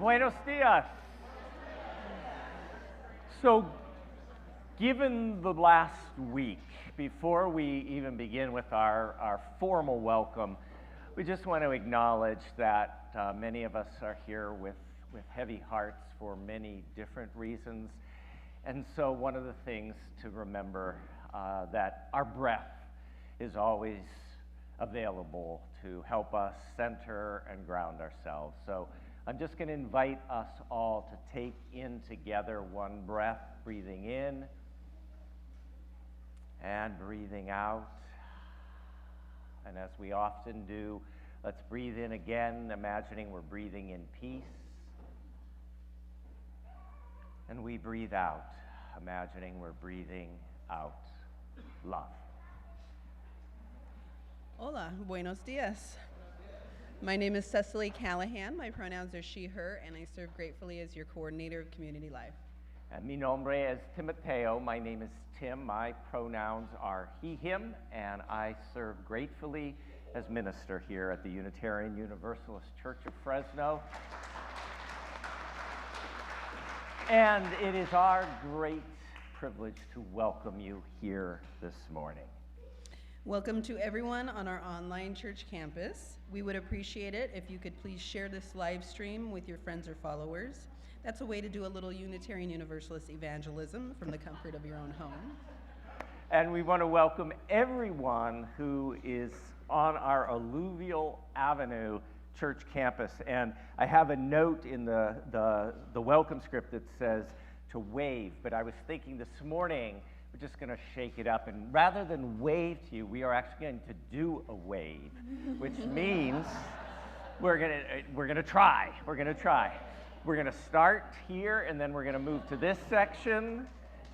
Buenos dias. So, given the last week, before we even begin with our formal welcome, we just want to acknowledge that many of us are here with heavy hearts for many different reasons. And so one of the things to remember that our breath is always available to help us center and ground ourselves. So I'm just going to invite us all to take in together one breath, breathing in and breathing out. And as we often do, let's breathe in again, imagining we're breathing in peace. And we breathe out, imagining we're breathing out love. Hola, buenos dias. My name is Cecily Callahan. My pronouns are she, her, and I serve gratefully as your coordinator of community life. And mi nombre es Timoteo. My name is Tim. My pronouns are he, him, and I serve gratefully as minister here at the Unitarian Universalist Church of Fresno. And it is our great privilege to welcome you here this morning. Welcome to everyone on our online church campus. We would appreciate it if you could please share this live stream with your friends or followers. That's a way to do a little Unitarian Universalist evangelism from the comfort of your own home. And we want to welcome everyone who is on our Alluvial Avenue church campus. And I have a note in the welcome script that says to wave, but I was thinking this morning, we're just going to shake it up, and rather than wave to you, we are actually going to do a wave, which means we're going to try. We're going to start here, and then we're going to move to this section,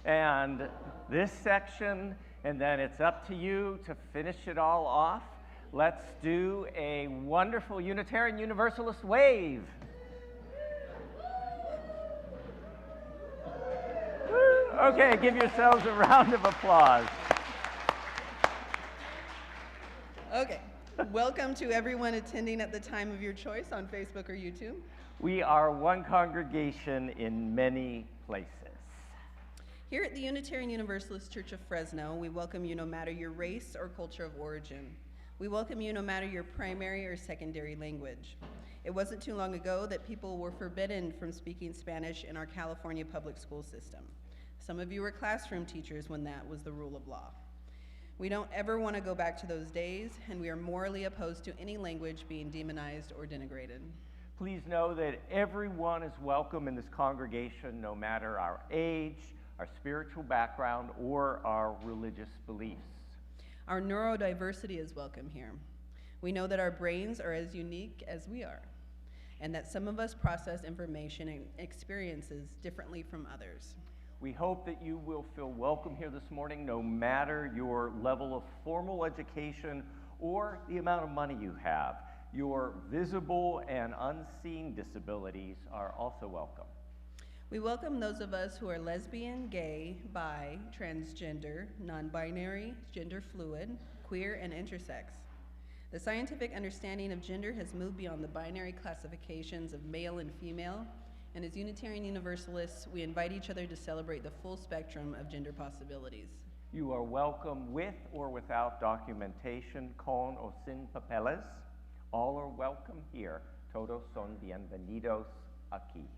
and this section, and then it's up to you to finish it all off. Let's do a wonderful Unitarian Universalist wave. Okay, give yourselves a round of applause. Okay, welcome to everyone attending at the time of your choice on Facebook or YouTube. We are one congregation in many places. Here at the Unitarian Universalist Church of Fresno, we welcome you no matter your race or culture of origin. We welcome you no matter your primary or secondary language. It wasn't too long ago that people were forbidden from speaking Spanish in our California public school system. Some of you were classroom teachers when that was the rule of law. We don't ever want to go back to those days, and we are morally opposed to any language being demonized or denigrated. Please know that everyone is welcome in this congregation, no matter our age, our spiritual background, or our religious beliefs. Our neurodiversity is welcome here. We know that our brains are as unique as we are, and that some of us process information and experiences differently from others. We hope that you will feel welcome here this morning, no matter your level of formal education or the amount of money you have. Your visible and unseen disabilities are also welcome. We welcome those of us who are lesbian, gay, bi, transgender, non-binary, gender fluid, queer, and intersex. The scientific understanding of gender has moved beyond the binary classifications of male and female, and as Unitarian Universalists, we invite each other to celebrate the full spectrum of gender possibilities. You are welcome with or without documentation, con o sin papeles. All are welcome here. Todos son bienvenidos aquí.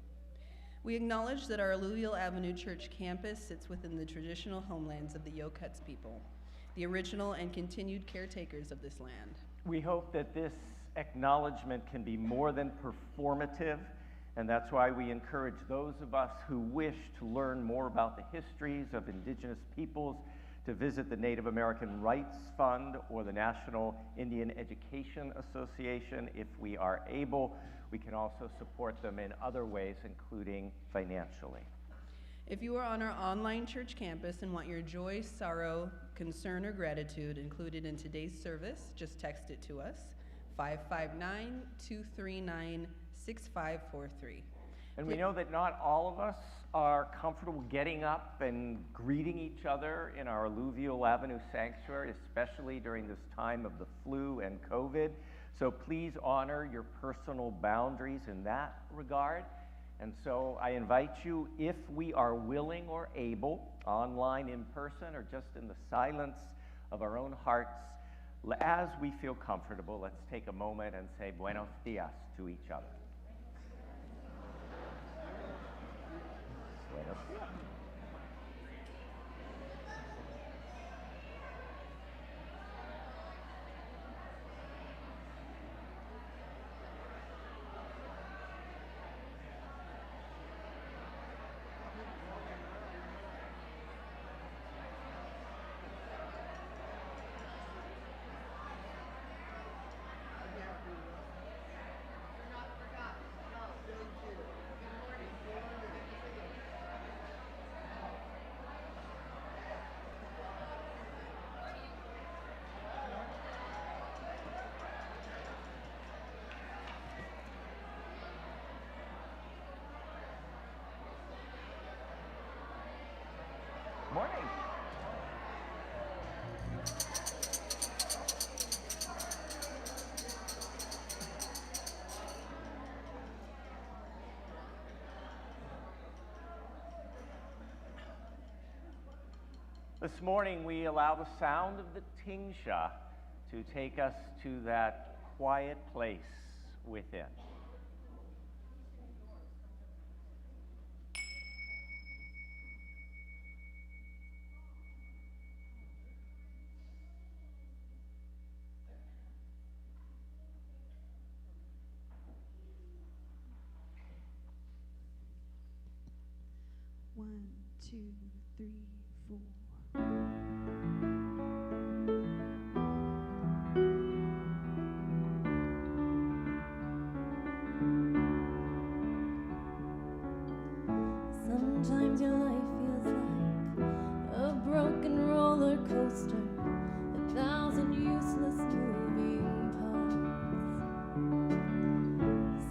We acknowledge that our Alluvial Avenue Church campus sits within the traditional homelands of the Yokuts people, the original and continued caretakers of this land. We hope that this acknowledgement can be more than performative, and that's why we encourage those of us who wish to learn more about the histories of indigenous peoples to visit the Native American Rights Fund or the National Indian Education Association. If we are able, we can also support them in other ways, including financially. If you are on our online church campus and want your joy, sorrow, concern, or gratitude included in today's service, just text it to us, 559-239-6543. And we know that not all of us are comfortable getting up and greeting each other in our Alluvial Avenue sanctuary, especially during this time of the flu and COVID. So please honor your personal boundaries in that regard. And so I invite you, if we are willing or able, online, in person, or just in the silence of our own hearts, as we feel comfortable, let's take a moment and say buenos dias to each other. Buenos dias. Morning. This morning we allow the sound of the tingsha to take us to that quiet place within. One, two, three, four. Sometimes your life feels like a broken roller coaster, 1,000 useless moving parts.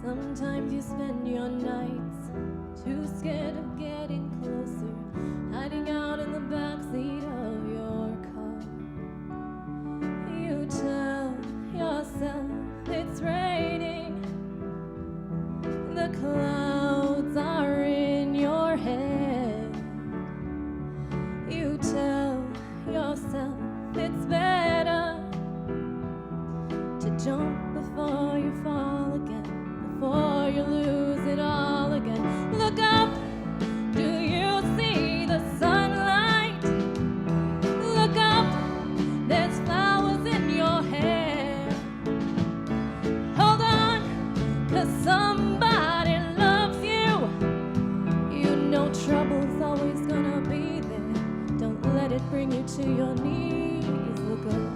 Sometimes you spend your nights too scared of getting closer, hiding out in the backseat of your car. You tell yourself it's raining, the clouds are in your head. You tell yourself it's better to jump before you fall again, before you lose it all again. Look up, do you see the sunlight? Look up, there's flowers in your hair. Hold on, 'cause somebody loves you. You know trouble's always gonna be there. Don't let it bring you to your knees. Look up.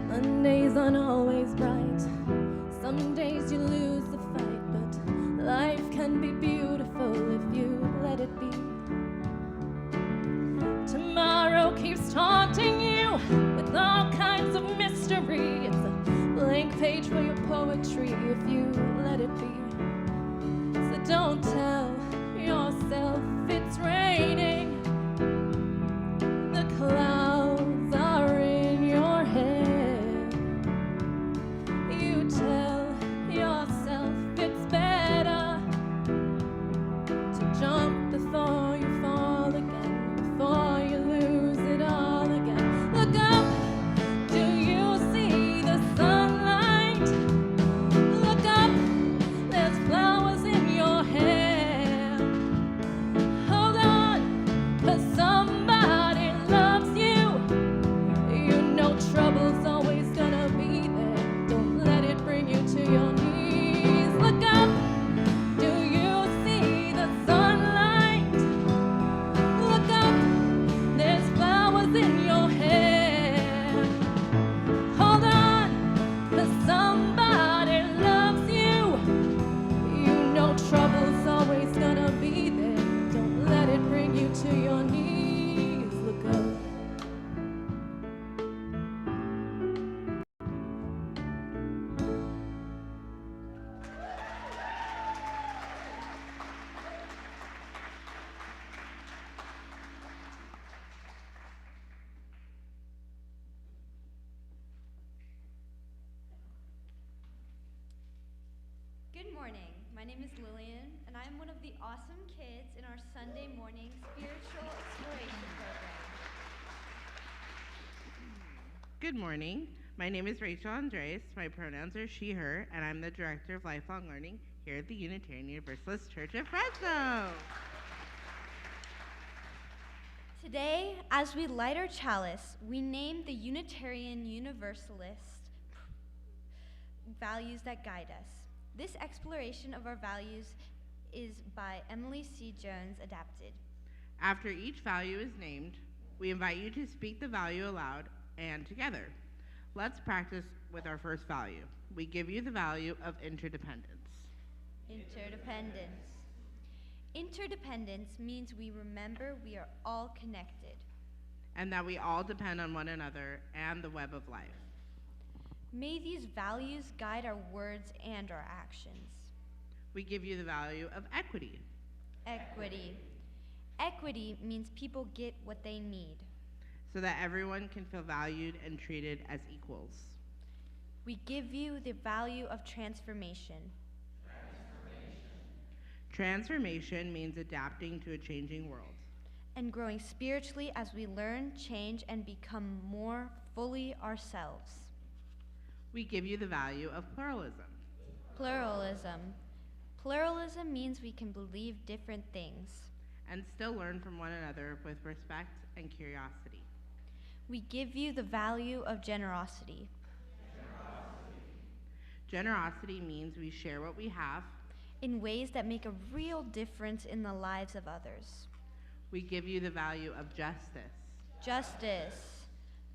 Mondays aren't always bright. Some days you lose the fight, but life can be beautiful if you let it be. Tomorrow keeps taunting you with all kinds of mystery. It's a blank page for your poetry if you let it be. So don't tell yourself it's raining. The clouds are in your head. You tell yourself it's better to jump before you fall again, before you lose it all again. Look up, do you see the sunlight? Look up, there's flowers in your hair. Hold on, Good morning. My name is Lillian, and I am one of the awesome kids in our Sunday morning spiritual exploration program. Good morning. My name is Rachel Andres. My pronouns are she, her, and I'm the Director of Lifelong Learning here at the Unitarian Universalist Church of Fresno. Today, as we light our chalice, we name the Unitarian Universalist values that guide us. This exploration of our values is by Emily C. Jones adapted. After each value is named, we invite you to speak the value aloud and together. Let's practice with our first value. We give you the value of interdependence. Interdependence. Interdependence means we remember we are all connected. And that we all depend on one another and the web of life. May these values guide our words and our actions. We give you the value of equity. Equity. Equity means people get what they need. So that everyone can feel valued and treated as equals. We give you the value of transformation. Transformation means adapting to a changing world. And growing spiritually as we learn, change, and become more fully ourselves. We give you the value of pluralism. Pluralism. Pluralism means we can believe different things. And still learn from one another with respect and curiosity. We give you the value of generosity. Generosity means we share what we have. In ways that make a real difference in the lives of others. We give you the value of justice. Justice.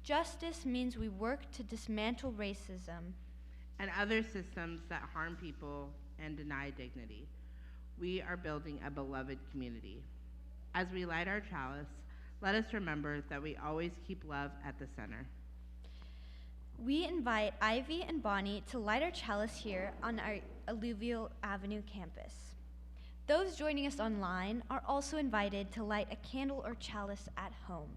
Justice means we work to dismantle racism. And other systems that harm people and deny dignity. We are building a beloved community. As we light our chalice, let us remember that we always keep love at the center. We invite Ivy and Bonnie to light our chalice here on our Alluvial Avenue campus. Those joining us online are also invited to light a candle or chalice at home.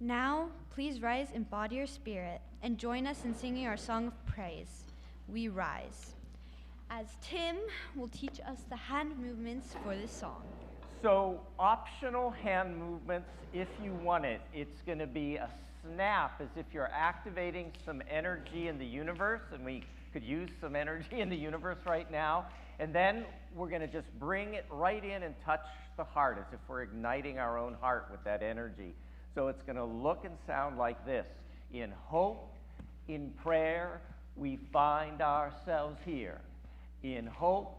Now, please rise in body or spirit and join us in singing our song of praise, We Rise, as Tim will teach us the hand movements for this song. So, optional hand movements if you want it. It's going to be a snap as if you're activating some energy in the universe, and we could use some energy in the universe right now. And then we're going to just bring it right in and touch the heart as if we're igniting our own heart with that energy. So it's going to look and sound like this. In hope, in prayer, we find ourselves here. In hope,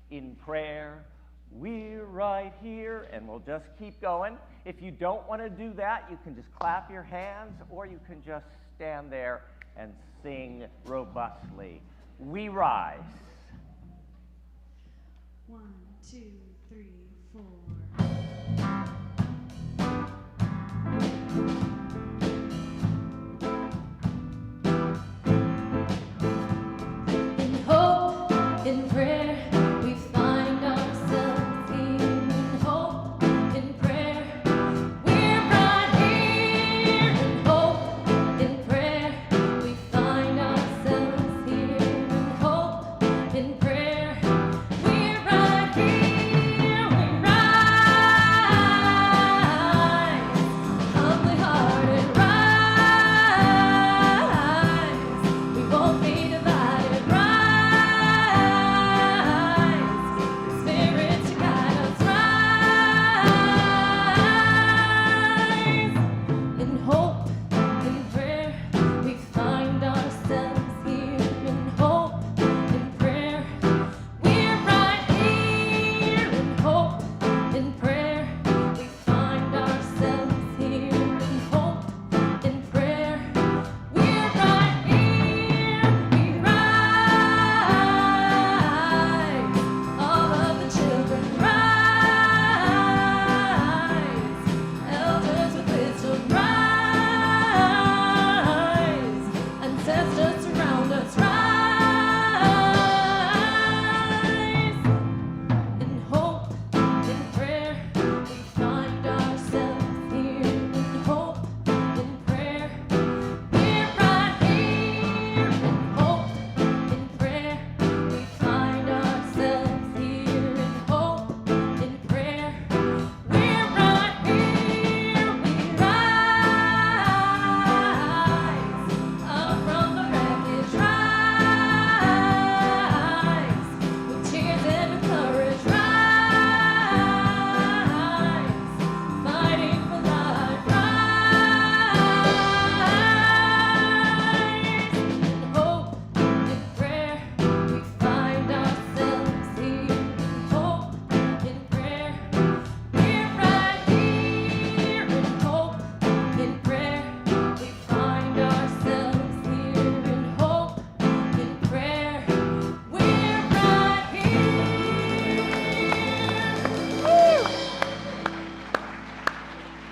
in prayer, we're right here. And we'll just keep going. If you don't want to do that, you can just clap your hands, or you can just stand there and sing robustly. We rise. 1, 2, 3, 4. In hope, in prayer, we find ourselves here. In hope, in prayer, we're right here. In hope, in prayer, we find ourselves here. In hope, in prayer, we're right here. We rise.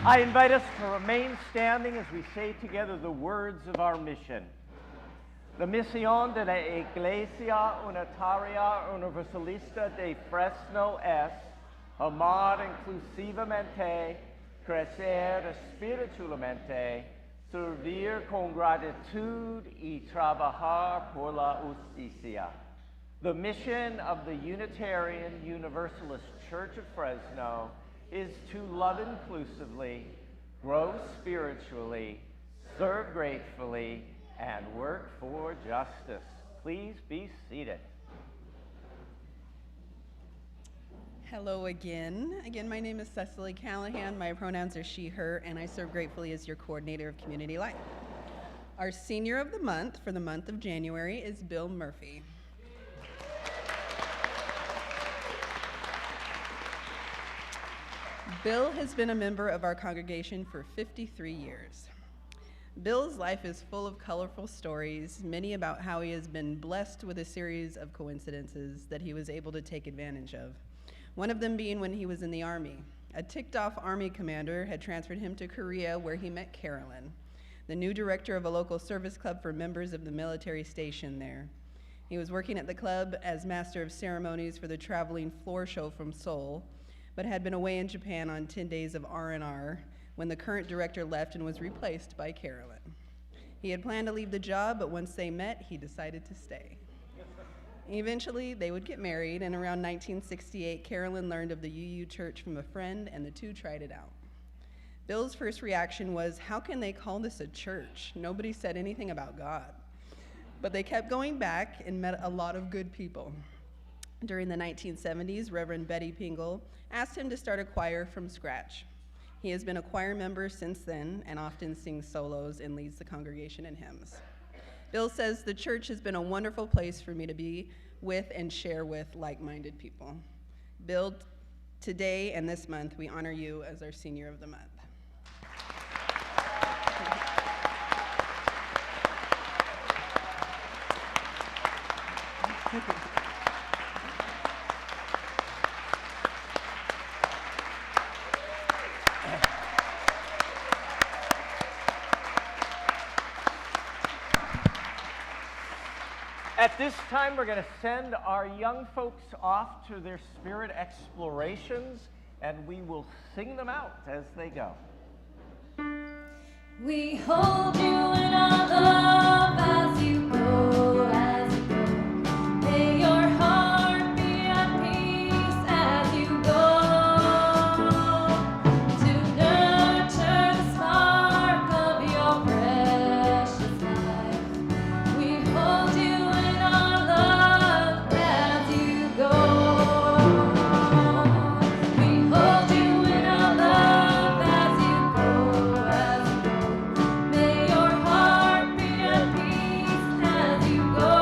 I invite us to remain standing as we say together the words of our mission. La misión de la Iglesia Unitaria Universalista de Fresno es amar inclusivamente, crecer espiritualmente, servir con gratitud y trabajar por la justicia. The mission of the Unitarian Universalist Church of Fresno is to love inclusively, grow spiritually, serve gratefully, and work for justice. Please be seated. Hello again. My name is Cecily Callahan. My pronouns are she, her, and I serve gratefully as your coordinator of community life. Our senior of the month for the month of January is Bill Murphy. Bill has been a member of our congregation for 53 years. Bill's life is full of colorful stories, many about how he has been blessed with a series of coincidences that he was able to take advantage of. One of them being when he was in the Army. A ticked-off Army commander had transferred him to Korea, where he met Carolyn, the new director of a local service club for members of the military station there. He was working at the club as master of ceremonies for the traveling floor show from Seoul, but had been away in Japan on 10 days of R&R when the current director left and was replaced by Carolyn. He had planned to leave the job, but once they met, he decided to stay. Eventually, they would get married, and around 1968, Carolyn learned of the UU Church from a friend, and the two tried it out. Bill's first reaction was, how can they call this a church? Nobody said anything about God. But they kept going back and met a lot of good people. During the 1970s, Reverend Betty Pingle asked him to start a choir from scratch. He has been a choir member since then and often sings solos and leads the congregation in hymns. Bill says, the church has been a wonderful place for me to be with and share with like-minded people. Bill, today and this month, we honor you as our senior of the month. At this time, we're going to send our young folks off to their spirit explorations, and we will sing them out as they go. We hold you in our love as you go, as you go. May your heart be at peace as you go. To nurture the spark of your precious life. We hold you in our love as you go. We hold you in our love as you go, as you go. May your heart be at peace as you go.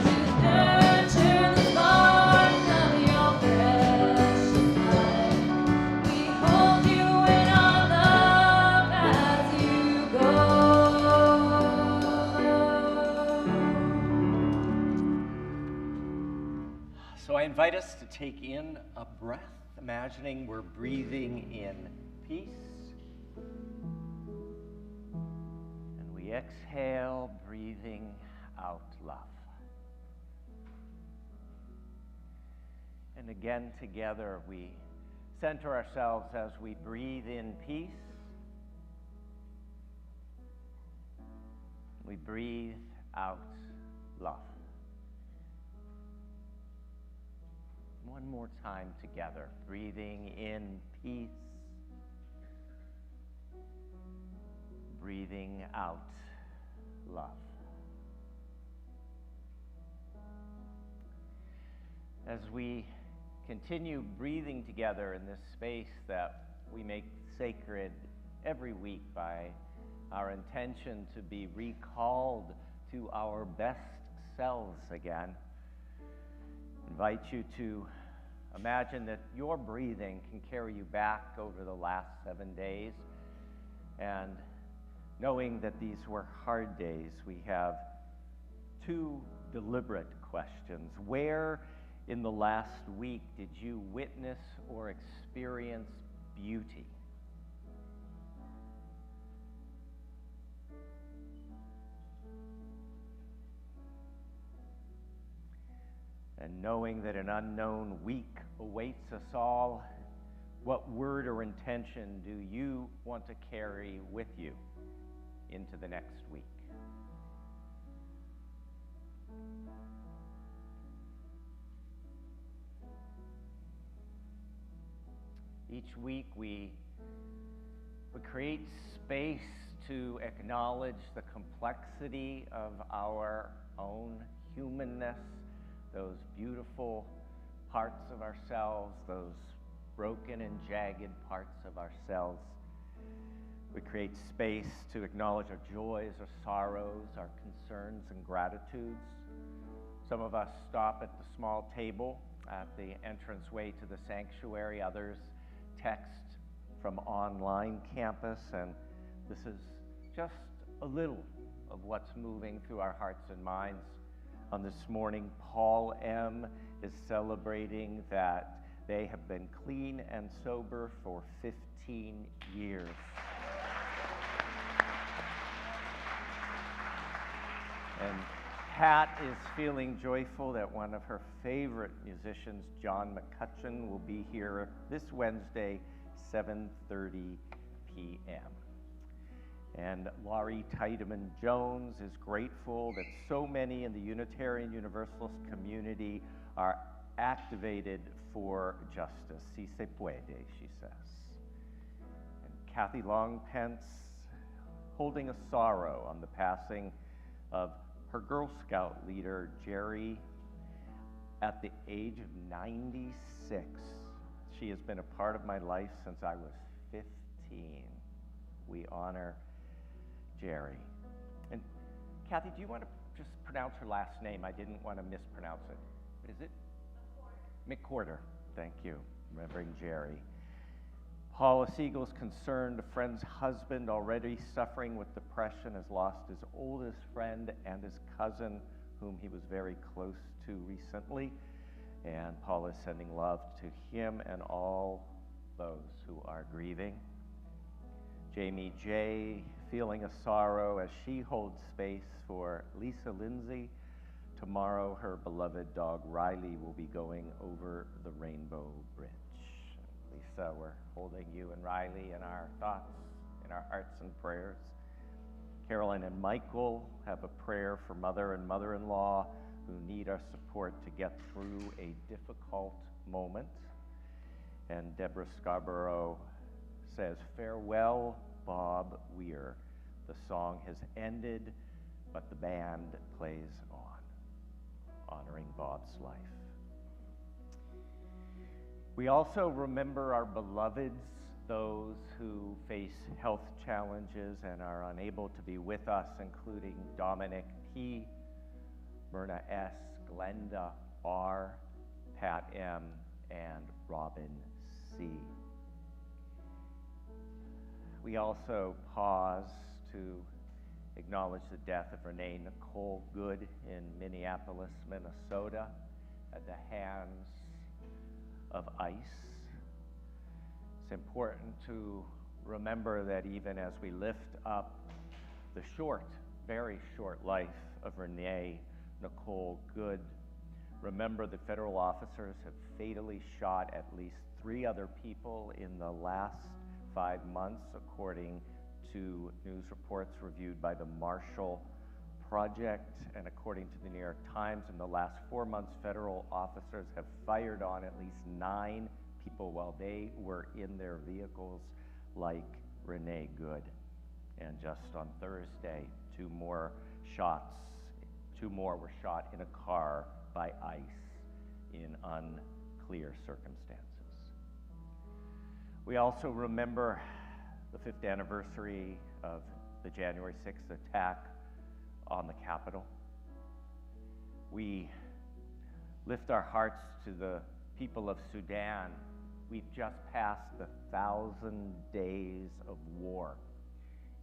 To nurture the spark of your precious life. We hold you in our love as you go. So I invite us to take in a breath, imagining we're breathing in peace. And we exhale, breathing out love. And again, together, we center ourselves as we breathe in peace. We breathe out love. One more time together, breathing in peace, breathing out love. As we continue breathing together in this space that we make sacred every week by our intention to be recalled to our best selves again, invite you to imagine that your breathing can carry you back over the last 7 days. And knowing that these were hard days, we have two deliberate questions. Where in the last week did you witness or experience beauty. And knowing that an unknown week awaits us all, what word or intention do you want to carry with you into the next week? Each week we create space to acknowledge the complexity of our own humanness, those beautiful parts of ourselves, those broken and jagged parts of ourselves. We create space to acknowledge our joys, our sorrows, our concerns and gratitudes. Some of us stop at the small table at the entranceway to the sanctuary. Others text from online campus, and this is just a little of what's moving through our hearts and minds. On this morning, Paul M. is celebrating that they have been clean and sober for 15 years. And Pat is feeling joyful that one of her favorite musicians, John McCutcheon, will be here this Wednesday, 7:30 p.m. And Laurie Tiedemann Jones is grateful that so many in the Unitarian Universalist community are activated for justice. Si se puede, she says. And Kathy Longpence holding a sorrow on the passing of her Girl Scout leader, Jerry, at the age of 96. She has been a part of my life since I was 15. We honor Jerry. And Kathy, do you want to just pronounce her last name? I didn't want to mispronounce it. What is it? McQuarter. Thank you. Remembering Jerry. Paula Siegel's concerned a friend's husband, already suffering with depression, has lost his oldest friend and his cousin, whom he was very close to recently. And Paula is sending love to him and all those who are grieving. Jamie J. feeling a sorrow as she holds space for Lisa Lindsay. Tomorrow, her beloved dog Riley will be going over the Rainbow Bridge. Lisa, we're holding you and Riley in our thoughts, in our hearts and prayers. Carolyn and Michael have a prayer for mother and mother-in-law who need our support to get through a difficult moment. And Deborah Scarborough says, "Farewell, Bob Weir. The song has ended, but the band plays on," honoring Bob's life. We also remember our beloveds, those who face health challenges and are unable to be with us, including Dominic P., Myrna S., Glenda R., Pat M., and Robin C. We also pause to acknowledge the death of Renee Nicole Good in Minneapolis, Minnesota, at the hands of ICE. It's important to remember that even as we lift up the short, very short life of Renee Nicole Good, remember that federal officers have fatally shot at least 3 other people in the last 5 months, according to news reports reviewed by the Marshall Project, and according to the New York Times, in the last 4 months, federal officers have fired on at least 9 people while they were in their vehicles, like Renee Good. And just on Thursday, 2 more were shot in a car by ICE in unclear circumstances. We also remember the 5th anniversary of the January 6th attack on the Capitol. We lift our hearts to the people of Sudan. We've just passed the 1,000 days of war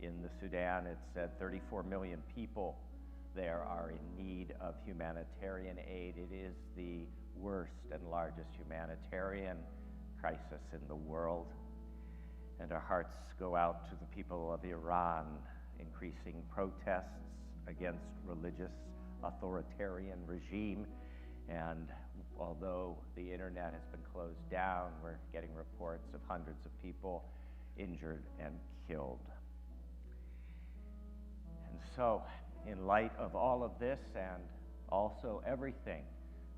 in the Sudan. It's said 34 million people there are in need of humanitarian aid. It is the worst and largest humanitarian crisis in the world. And our hearts go out to the people of Iran, increasing protests against religious authoritarian regime. And although the internet has been closed down, we're getting reports of hundreds of people injured and killed. And so, in light of all of this and also everything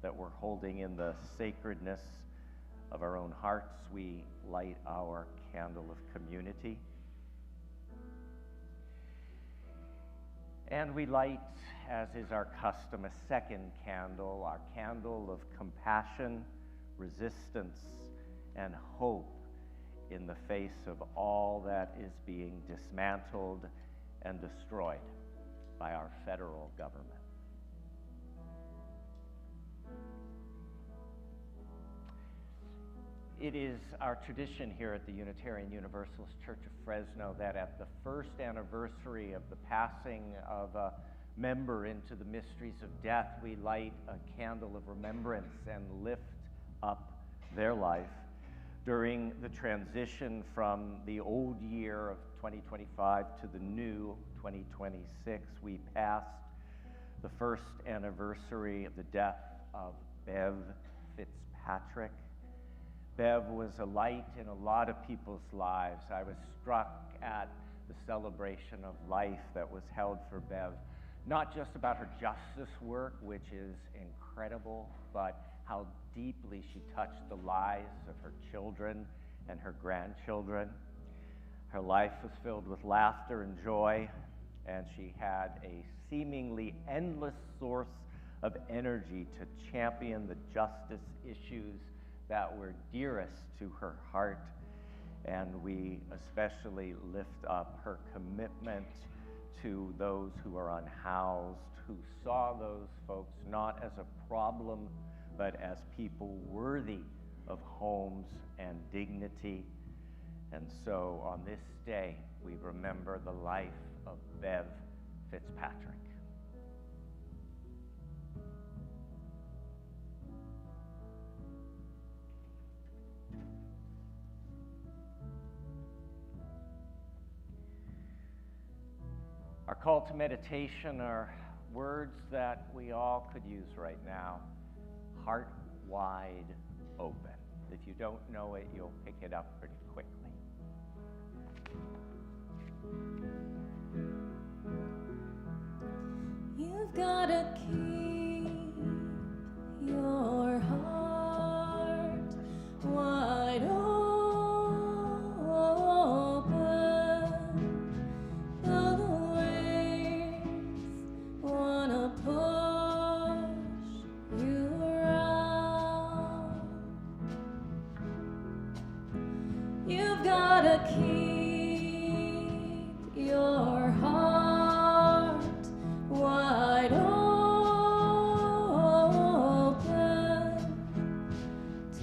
that we're holding in the sacredness of our own hearts, we light our candle of community. And we light, as is our custom, a second candle, our candle of compassion, resistance, and hope in the face of all that is being dismantled and destroyed by our federal government. It is our tradition here at the Unitarian Universalist Church of Fresno that at the first anniversary of the passing of a member into the mysteries of death, we light a candle of remembrance and lift up their life. During the transition from the old year of 2025 to the new 2026, we passed the first anniversary of the death of Bev Fitzpatrick. Bev was a light in a lot of people's lives. I was struck at the celebration of life that was held for Bev, not just about her justice work, which is incredible, but how deeply she touched the lives of her children and her grandchildren. Her life was filled with laughter and joy, and she had a seemingly endless source of energy to champion the justice issues that were dearest to her heart. And we especially lift up her commitment to those who are unhoused, who saw those folks not as a problem, but as people worthy of homes and dignity. And so on this day, we remember the life of Bev Fitzpatrick. Our call to meditation are words that we all could use right now. Heart wide open. If you don't know it, you'll pick it up pretty quickly. You've got to keep your heart wide open. Though the waves wanna push you around, you've got to keep your heart wide open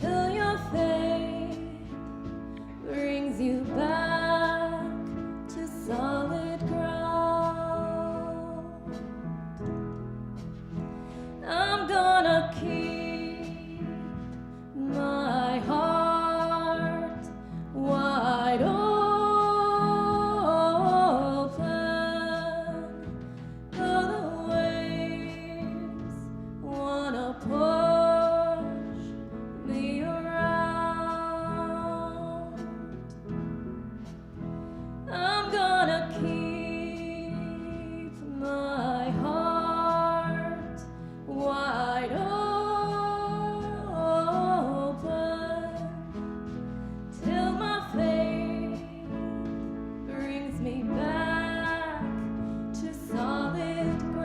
till your faith brings you back to solid ground. I'm gonna keep my heart wide open, though the waves wanna push me around. I'm gonna keep my heart wide open till my faith brings me back to solid ground.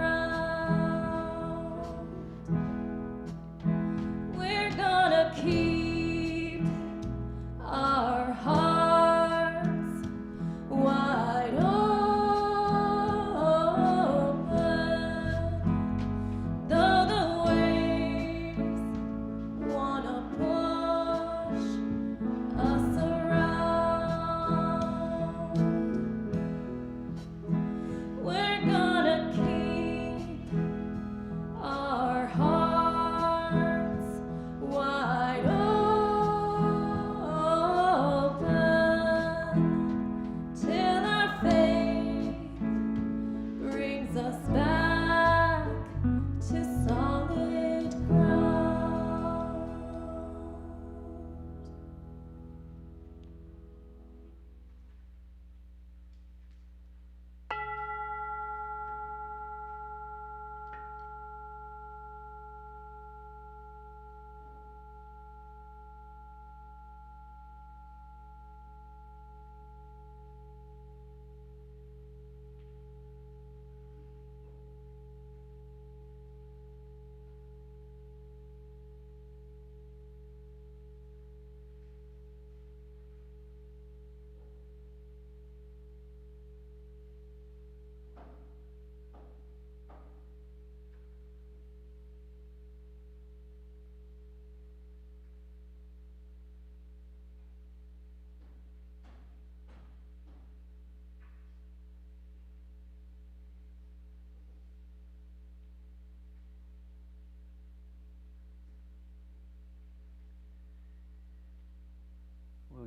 We're gonna keep our hearts wide open, though the waves wanna push us around.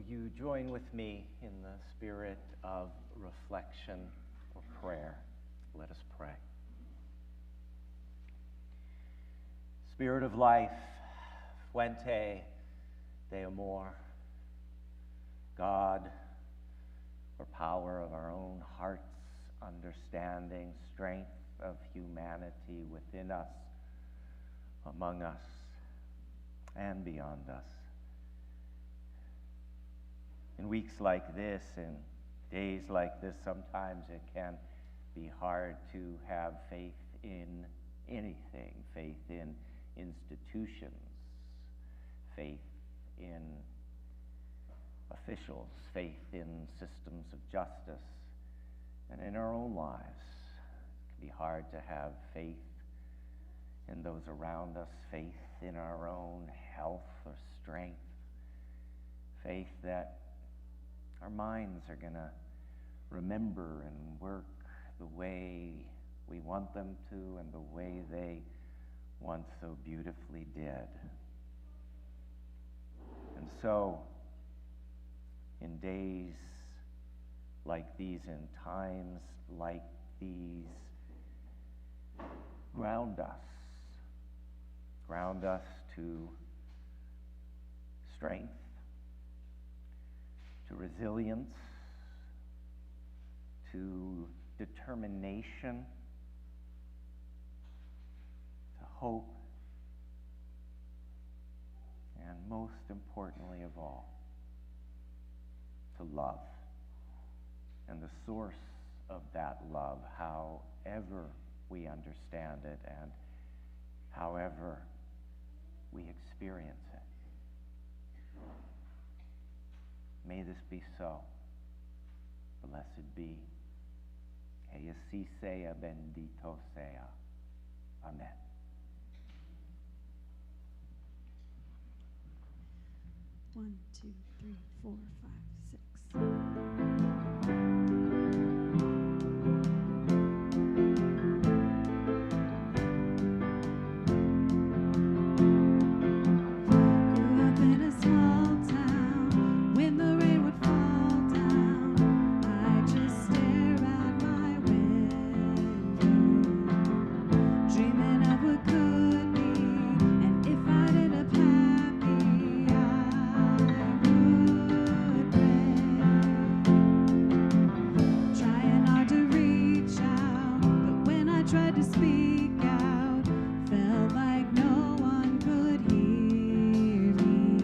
you join with me in the spirit of reflection or prayer? Let us pray. Spirit of life, fuente de amor, God, or power of our own hearts, understanding, strength of humanity within us, among us, and beyond us. In weeks like this, in days like this, sometimes it can be hard to have faith in anything, faith in institutions, faith in officials, faith in systems of justice, and in our own lives. It can be hard to have faith in those around us, faith in our own health or strength, faith that our minds are going to remember and work the way we want them to and the way they once so beautifully did. And so, in days like these, in times like these, ground us to strength, to resilience, to determination, to hope, and most importantly of all, to love. And the source of that love, however we understand it and however we experience it. May this be so. Blessed be. Que así sea, bendito sea. Amen. One, two, three, four, five, six. Grew up in a small town. When the rain would fall down, I just stare out my window, dreaming of what could be. And if I'd end up happy, I would pray. Trying hard to reach out, but when I tried to speak out, felt like no one could hear me.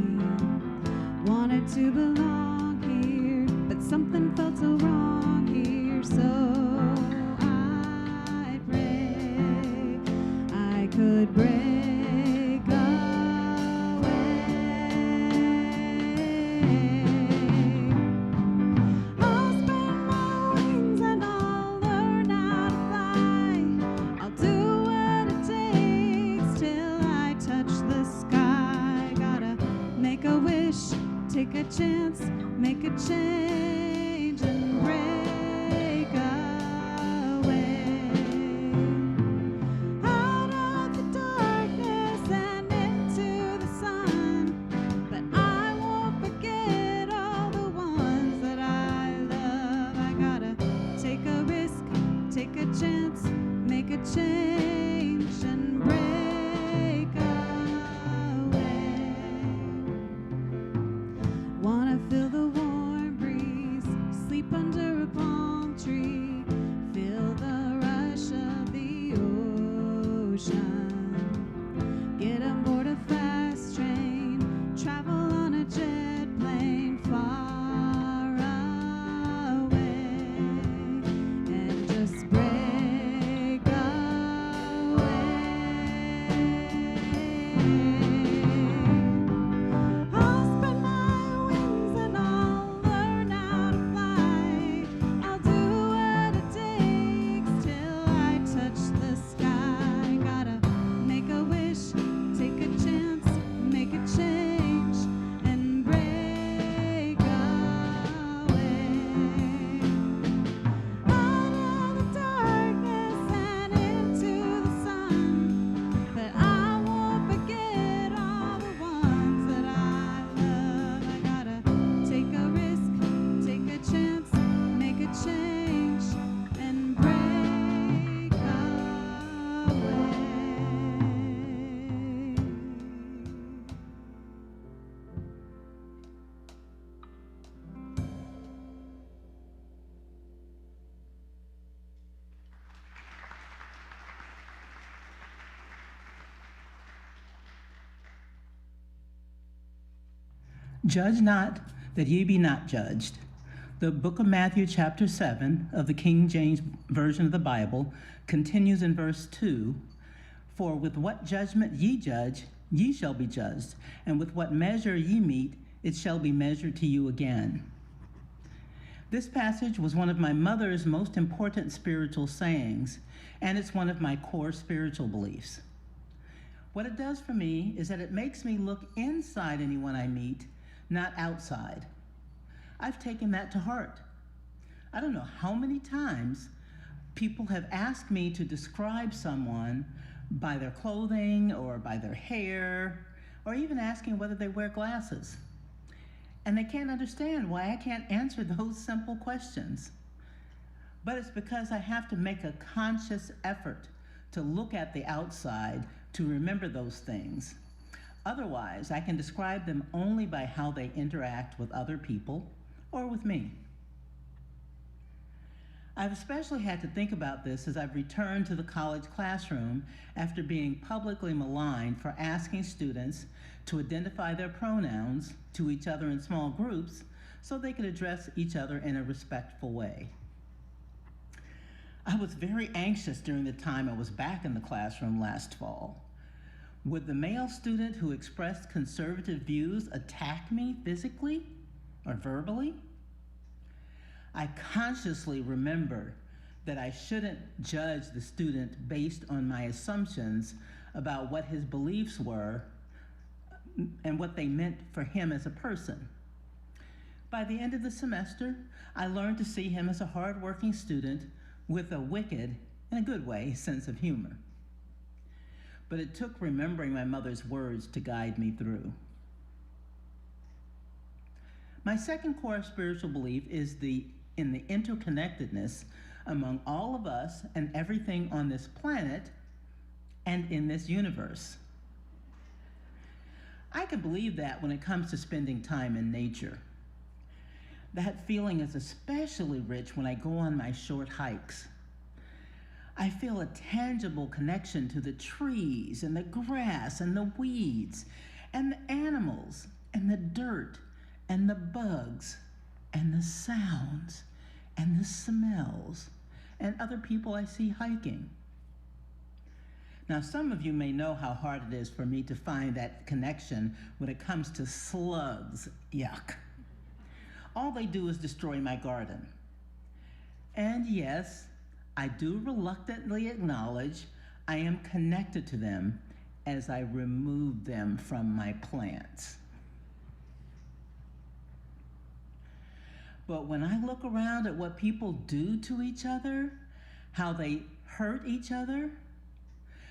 Wanted to belong here, but something felt so wrong here. So I pray I could break away. I'll spread my wings and I'll learn how to fly. I'll do what it takes till I touch the sky. Gotta make a wish, take a chance, make a change and break away. Out of the darkness and into the sun. But I won't forget all the ones that I love. I gotta take a risk, take a chance, make a change and break away. Wanna feel the warm breeze, sleep under a palm tree, feel the rush of the ocean, get on board a fast train, travel on a jet plane far away, and just break away. Judge not, that ye be not judged. The book of Matthew, chapter 7 of the King James Version of the Bible continues in verse 2. For with what judgment ye judge, ye shall be judged, and with what measure ye mete, it shall be measured to you again. This passage was one of my mother's most important spiritual sayings, and it's one of my core spiritual beliefs. What it does for me is that it makes me look inside anyone I meet, not outside. I've taken that to heart. I don't know how many times people have asked me to describe someone by their clothing or by their hair, or even asking whether they wear glasses. And they can't understand why I can't answer those simple questions. But it's because I have to make a conscious effort to look at the outside to remember those things. Otherwise, I can describe them only by how they interact with other people or with me. I've especially had to think about this as I've returned to the college classroom after being publicly maligned for asking students to identify their pronouns to each other in small groups so they could address each other in a respectful way. I was very anxious during the time I was back in the classroom last fall. Would the male student who expressed conservative views attack me physically or verbally? I consciously remember that I shouldn't judge the student based on my assumptions about what his beliefs were and what they meant for him as a person. By the end of the semester, I learned to see him as a hardworking student with a wicked, in a good way, sense of humor. But it took remembering my mother's words to guide me through. My second core spiritual belief is in the interconnectedness among all of us and everything on this planet and in this universe. I can believe that when it comes to spending time in nature. That feeling is especially rich when I go on my short hikes. I feel a tangible connection to the trees and the grass and the weeds and the animals and the dirt and the bugs and the sounds and the smells and other people I see hiking. Now, some of you may know how hard it is for me to find that connection when it comes to slugs. Yuck. All they do is destroy my garden. And yes, I do reluctantly acknowledge I am connected to them as I remove them from my plants. But when I look around at what people do to each other, how they hurt each other,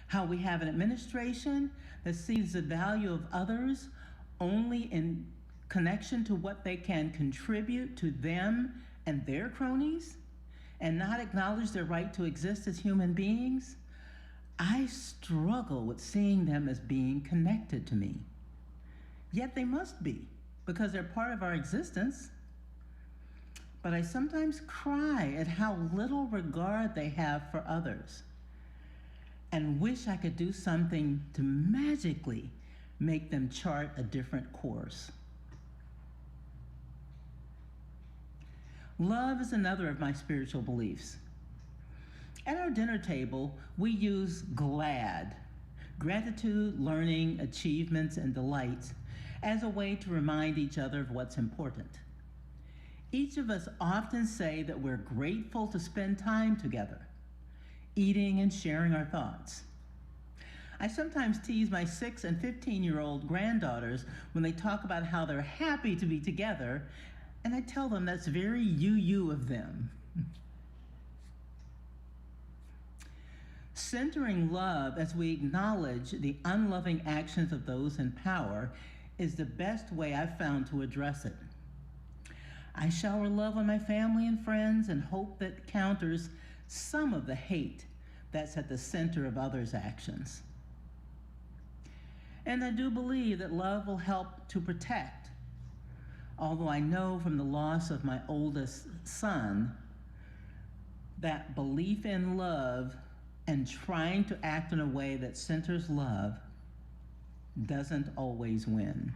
how we have an administration that sees the value of others only in connection to what they can contribute to them and their cronies, and not acknowledge their right to exist as human beings, I struggle with seeing them as being connected to me. Yet they must be, because they're part of our existence. But I sometimes cry at how little regard they have for others, and wish I could do something to magically make them chart a different course. Love is another of my spiritual beliefs. At our dinner table, we use GLAD, gratitude, learning, achievements, and delights, as a way to remind each other of what's important. Each of us often say that we're grateful to spend time together, eating and sharing our thoughts. I sometimes tease my 6 and 15-year-old granddaughters when they talk about how they're happy to be together, and I tell them that's very you of them. Centering love as we acknowledge the unloving actions of those in power is the best way I've found to address it. I shower love on my family and friends and hope that counters some of the hate that's at the center of others' actions. And I do believe that love will help to protect, although I know from the loss of my oldest son that belief in love and trying to act in a way that centers love doesn't always win.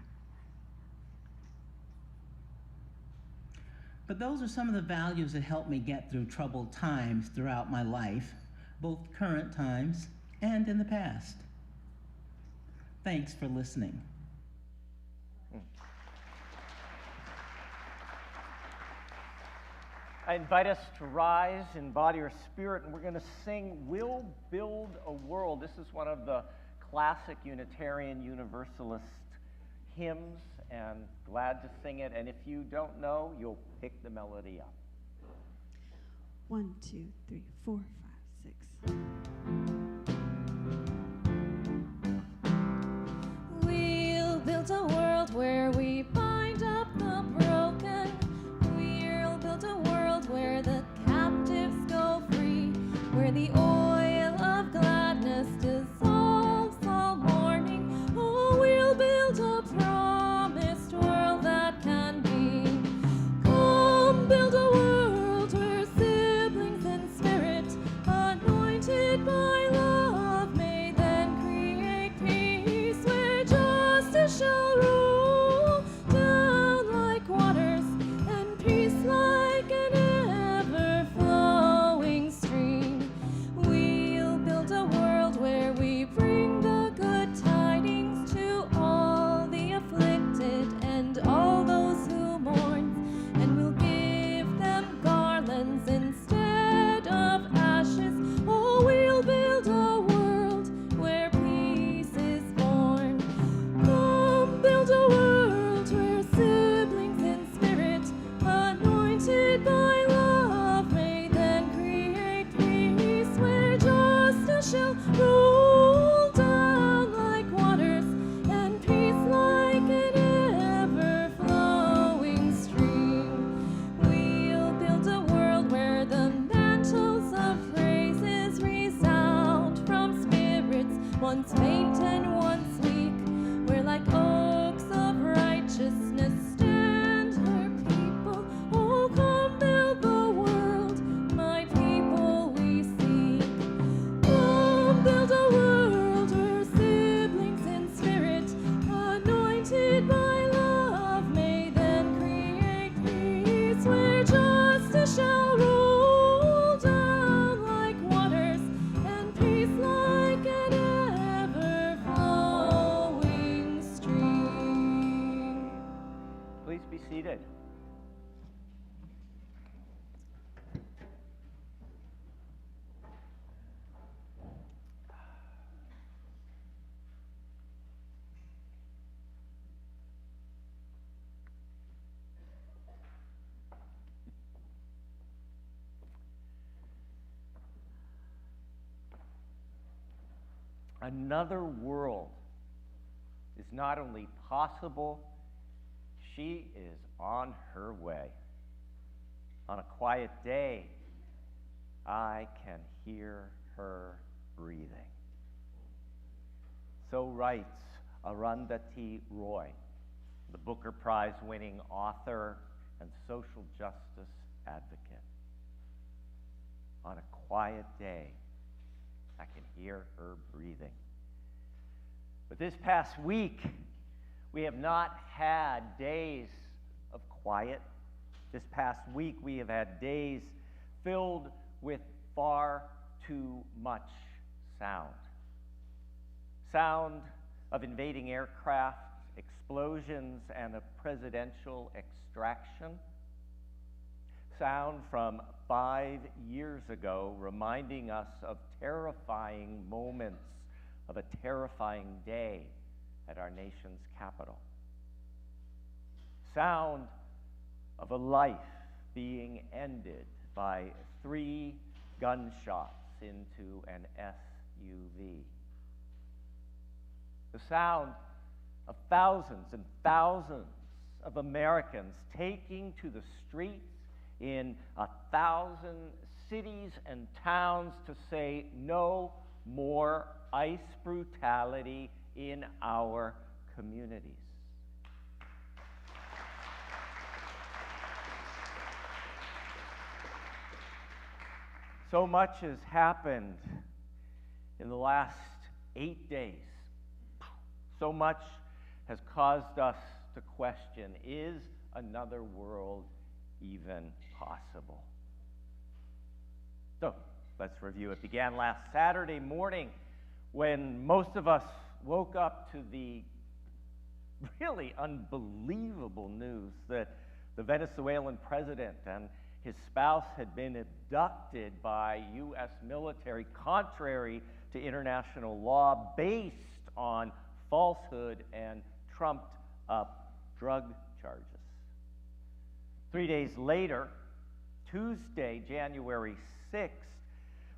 But those are some of the values that helped me get through troubled times throughout my life, both current times and in the past. Thanks for listening. I invite us to rise in body or spirit, and we're going to sing We'll Build a World. This is one of the classic Unitarian Universalist hymns, and glad to sing it. And if you don't know, you'll pick the melody up. 1, 2, 3, 4, 5, 6. We'll build a world where we bind up the broken. We'll build a world where the captives go free, where the oil of gladness dissolves all mourning. Oh, we'll build a promised world that can be. Come, build a world where siblings in spirit, anointed by love, may then create peace, where justice shall rule down like waters, and peace like an ever-flowing stream. We'll build a world where we bring the good tidings to all the afflicted and all those who mourn, and we'll give them garlands instead of ashes. Oh, we'll build a world where peace is born. Come, build a world where siblings in spirit, anointed by love, may then create peace, where justice shall roll down like waters, and peace like an ever-flowing stream. We'll build a world where the mantles of praises resound from spirits once faint and once weak, where like oaks of righteousness stand her people. Oh, come build the world, my people we seek. Come build a world where siblings in spirit, anointed by love, may then create peace, where justice shall roll down like waters, and peace like an ever-flowing stream. Please be seated. Another world is not only possible, she is on her way. On a quiet day, I can hear her breathing. So writes Arundhati Roy, the Booker Prize-winning author and social justice advocate. On a quiet day, I can hear her breathing. But this past week, we have not had days of quiet. This past week, we have had days filled with far too much sound. Sound of invading aircraft, explosions, and a presidential extraction. Sound from 5 years ago, reminding us of terrifying moments of a terrifying day at our nation's capital. Sound of a life being ended by 3 gunshots into an SUV. The sound of thousands and thousands of Americans taking to the streets in 1,000 cities and towns to say no more ICE brutality in our communities. So much has happened in the last 8 days. So much has caused us to question, is another world even possible. So let's review. It began last Saturday morning when most of us woke up to the really unbelievable news that the Venezuelan president and his spouse had been abducted by U.S. military, contrary to international law, based on falsehood and trumped up drug charges. 3 days later, Tuesday, January 6th,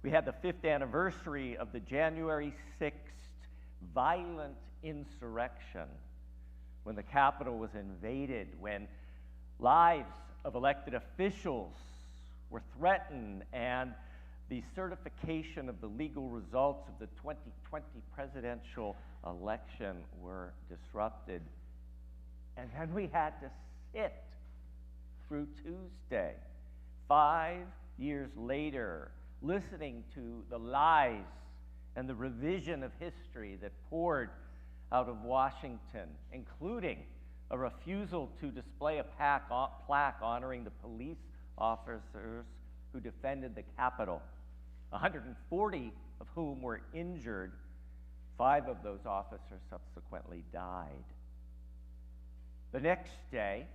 we had the 5th anniversary of the January 6th violent insurrection, when the Capitol was invaded, when lives of elected officials were threatened, and the certification of the legal results of the 2020 presidential election were disrupted. And then we had to sit through Tuesday, 5 years later, listening to the lies and the revision of history that poured out of Washington, including a refusal to display a plaque honoring the police officers who defended the Capitol, 140 of whom were injured. 5 of those officers subsequently died. The next day,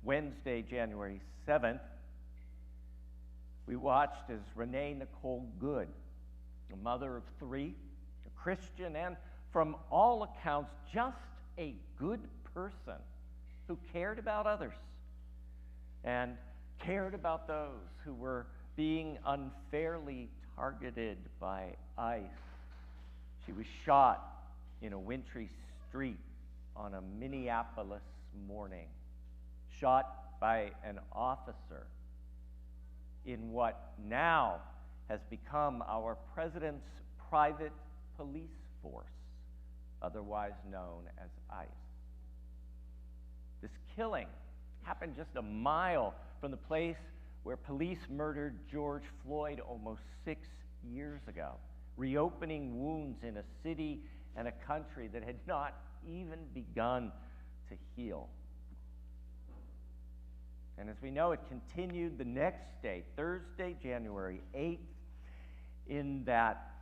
Wednesday, January 7th, we watched as Renee Nicole Good, a mother of 3, a Christian, and from all accounts, just a good person who cared about others and cared about those who were being unfairly targeted by ICE. She was shot in a wintry street on a Minneapolis morning, shot by an officer in what now has become our president's private police force, otherwise known as ICE. This killing happened just a mile from the place where police murdered George Floyd almost 6 years ago, reopening wounds in a city and a country that had not even begun to heal. And as we know, it continued the next day, Thursday, January 8th, in that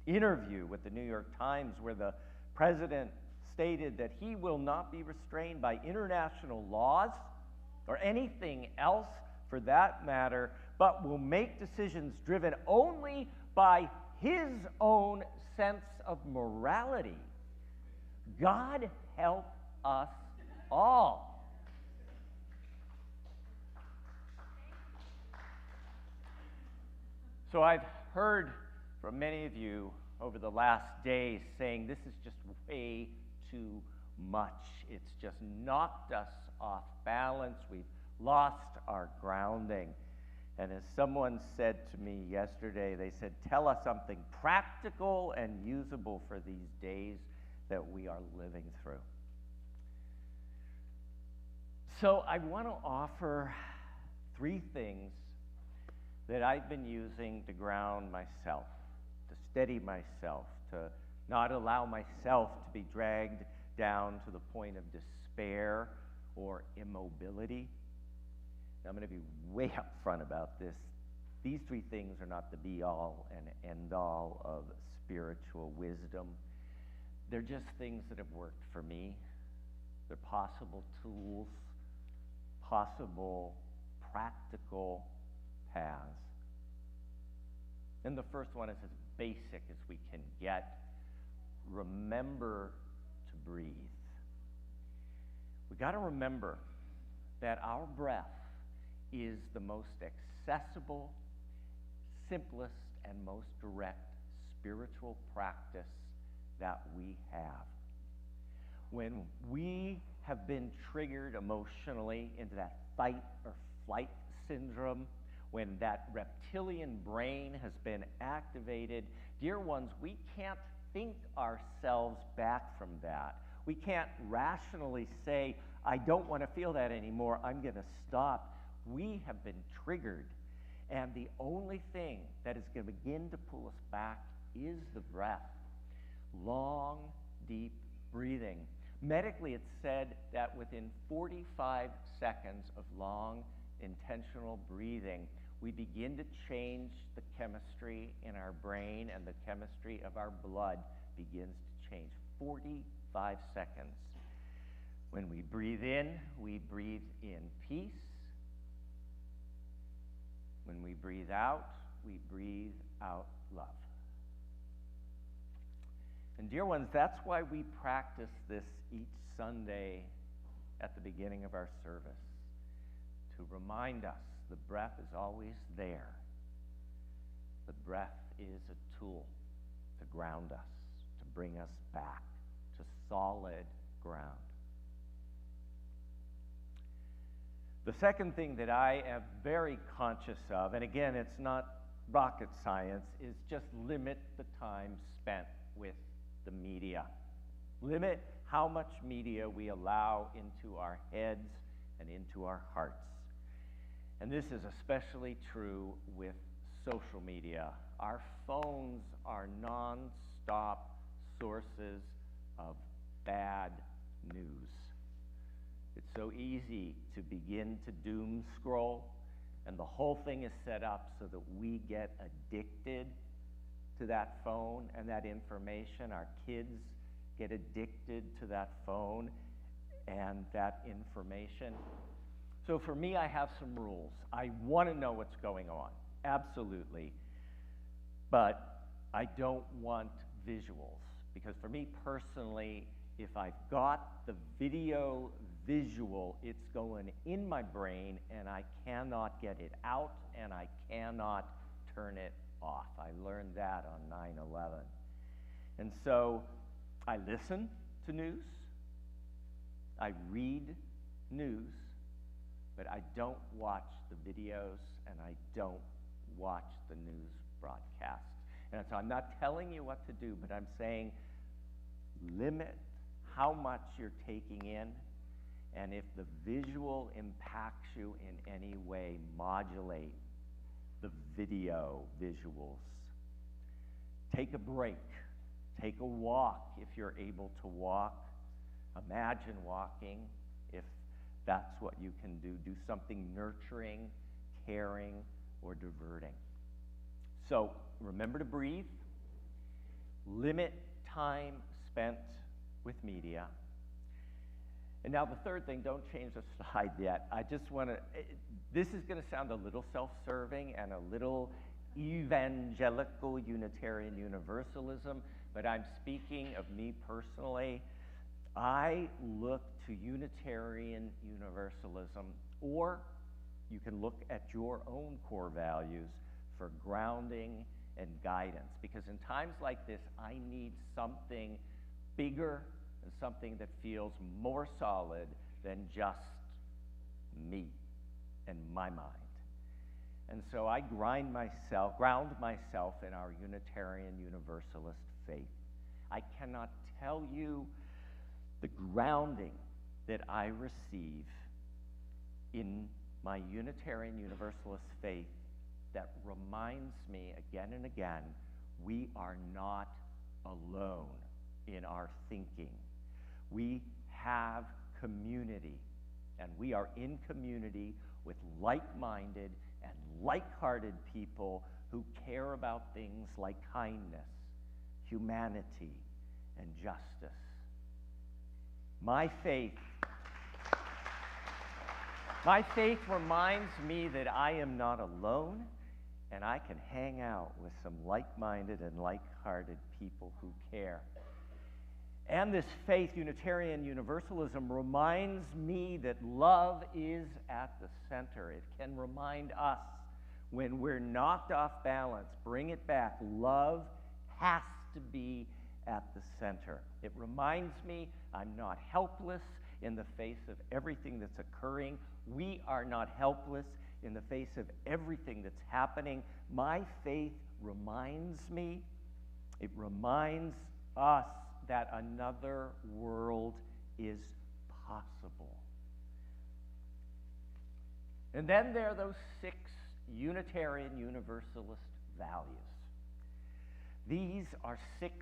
interview with the New York Times where the president stated that he will not be restrained by international laws or anything else for that matter, but will make decisions driven only by his own sense of morality. God help us all. So I've heard from many of you over the last days saying this is just way too much. It's just knocked us off balance. We've lost our grounding. And as someone said to me yesterday, they said, tell us something practical and usable for these days that we are living through. So I want to offer 3 things that I've been using to ground myself, to steady myself, to not allow myself to be dragged down to the point of despair or immobility. Now, I'm going to be way upfront about this. These 3 things are not the be-all and end-all of spiritual wisdom. They're just things that have worked for me. They're possible tools, possible practical paths. And the first one is as basic as we can get. Remember to breathe. We got to remember that our breath is the most accessible, simplest, and most direct spiritual practice that we have. When we have been triggered emotionally into that fight or flight syndrome, when that reptilian brain has been activated, dear ones, we can't think ourselves back from that. We can't rationally say, I don't want to feel that anymore, I'm going to stop. We have been triggered, and the only thing that is going to begin to pull us back is the breath. Long, deep breathing. Medically, it's said that within 45 seconds of long, intentional breathing, we begin to change the chemistry in our brain, and the chemistry of our blood begins to change. 45 seconds. When we breathe in peace. When we breathe out love. And dear ones, that's why we practice this each Sunday at the beginning of our service, to remind us the breath is always there. The breath is a tool to ground us, to bring us back to solid ground. The second thing that I am very conscious of, and again, it's not rocket science, is just limit the time spent with the media. Limit how much media we allow into our heads and into our hearts. And this is especially true with social media. Our phones are non-stop sources of bad news. It's so easy to begin to doom scroll, and the whole thing is set up so that we get addicted to that phone and that information. Our kids get addicted to that phone and that information. So for me, I have some rules. I want to know what's going on, absolutely. But I don't want visuals, because for me personally, if I've got the video visual, it's going in my brain and I cannot get it out and I cannot turn it off. I learned that on 9/11. And so I listen to news, I read news, but I don't watch the videos and I don't watch the news broadcast. And so I'm not telling you what to do, but I'm saying limit how much you're taking in, and if the visual impacts you in any way, modulate the video visuals. Take a break. Take a walk if you're able to walk. Imagine walking if that's what you can do. Do something nurturing, caring, or diverting. So remember to breathe. Limit time spent with media. And now the third thing, don't change the slide yet. I just want to, this is going to sound a little self-serving and a little evangelical Unitarian Universalism, but I'm speaking of me personally. I look to Unitarian Universalism, or you can look at your own core values for grounding and guidance, because in times like this, I need something bigger and something that feels more solid than just me and my mind. And so I ground myself in our Unitarian Universalist faith. I cannot tell you the grounding that I receive in my Unitarian Universalist faith that reminds me again and again, we are not alone in our thinking. We have community, and we are in community with like-minded and like-hearted people who care about things like kindness, humanity, and justice. My faith reminds me that I am not alone, and I can hang out with some like-minded and like-hearted people who care. And this faith, Unitarian Universalism, reminds me that love is at the center. It can remind us when we're knocked off balance, bring it back. Love has to be at the center. It reminds me I'm not helpless in the face of everything that's occurring. We are not helpless in the face of everything that's happening. My faith reminds me, it reminds us that another world is possible. And then there are those 6 Unitarian Universalist values. These are 6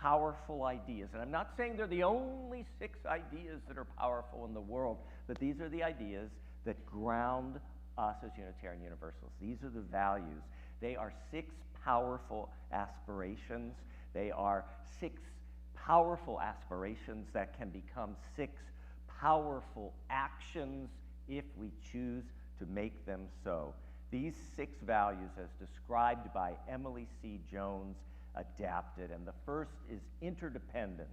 powerful ideas. And I'm not saying they're the only 6 ideas that are powerful in the world, but these are the ideas that ground us as Unitarian Universalists. These are the values. They are 6 powerful aspirations. They are 6 powerful aspirations that can become 6 powerful actions if we choose to make them so. These 6 values, as described by Emily C. Jones, adapted, and the first is interdependence.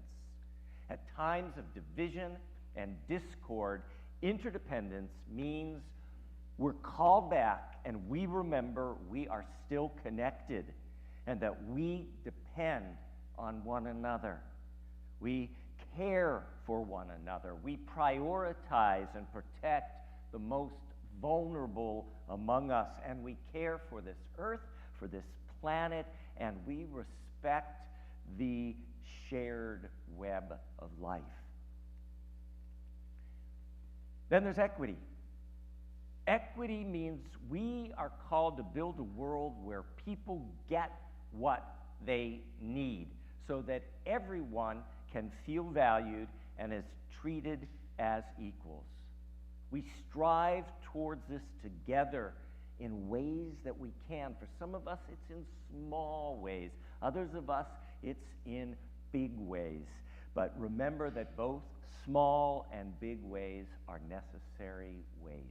At times of division and discord, interdependence means we're called back and we remember we are still connected and that we depend on one another. We care for one another. We prioritize and protect the most vulnerable among us, and we care for this earth, for this planet, and we respect the shared web of life. Then there's equity. Equity means we are called to build a world where people get what they need so that everyone can feel valued and is treated as equals. We strive towards this together in ways that we can. For some of us, it's in small ways. Others of us, it's in big ways. But remember that both small and big ways are necessary ways.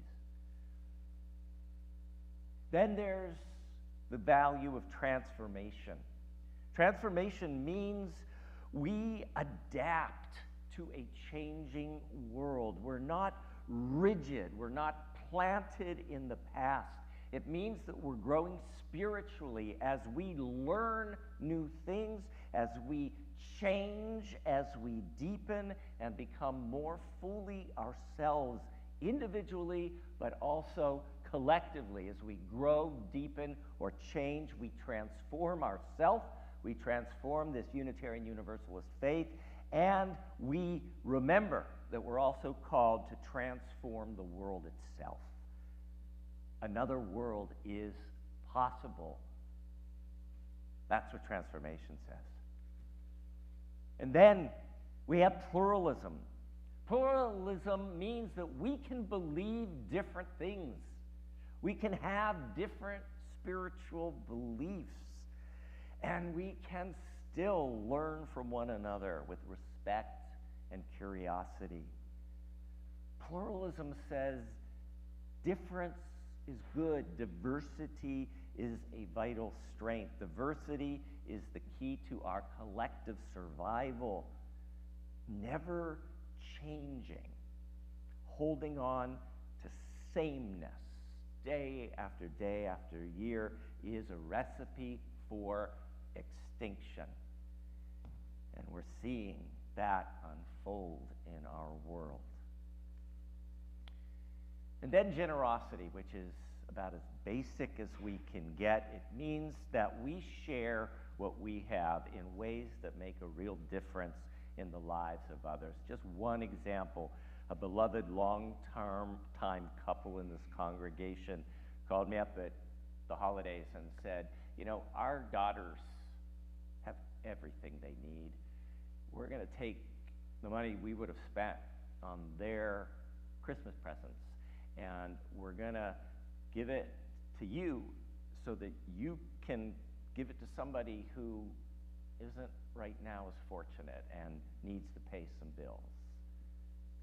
Then there's the value of transformation. Transformation means we adapt to a changing world. We're not rigid. We're not planted in the past. It means that we're growing spiritually as we learn new things, as we change, as we deepen and become more fully ourselves individually, but also collectively. As we grow, deepen, or change, we transform ourselves, we transform this Unitarian Universalist faith, and we remember that we're also called to transform the world itself. Another world is possible. That's what transformation says. And then we have pluralism. Pluralism means that we can believe different things. We can have different spiritual beliefs. And we can still learn from one another with respect and curiosity. Pluralism says difference is good. Diversity is a vital strength. Diversity is the key to our collective survival. Never changing, holding on to sameness day after day after year is a recipe for extinction. And we're seeing that unfold in our world. And then generosity, which is about as basic as we can get. It means that we share what we have in ways that make a real difference in the lives of others. Just one example, a beloved long-term couple in this congregation called me up at the holidays and said, you know, our daughters have everything they need. We're going to take the money we would have spent on their Christmas presents, and we're going to give it to you so that you can give it to somebody who isn't right now as fortunate and needs to pay some bills.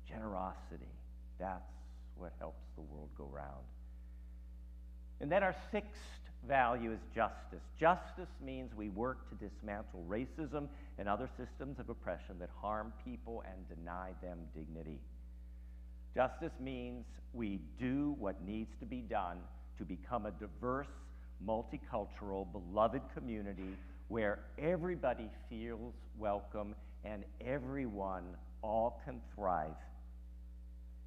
Generosity, that's what helps the world go round. And then our sixth value is justice. Justice means we work to dismantle racism and other systems of oppression that harm people and deny them dignity. Justice means we do what needs to be done to become a diverse, multicultural, beloved community where everybody feels welcome and everyone all can thrive.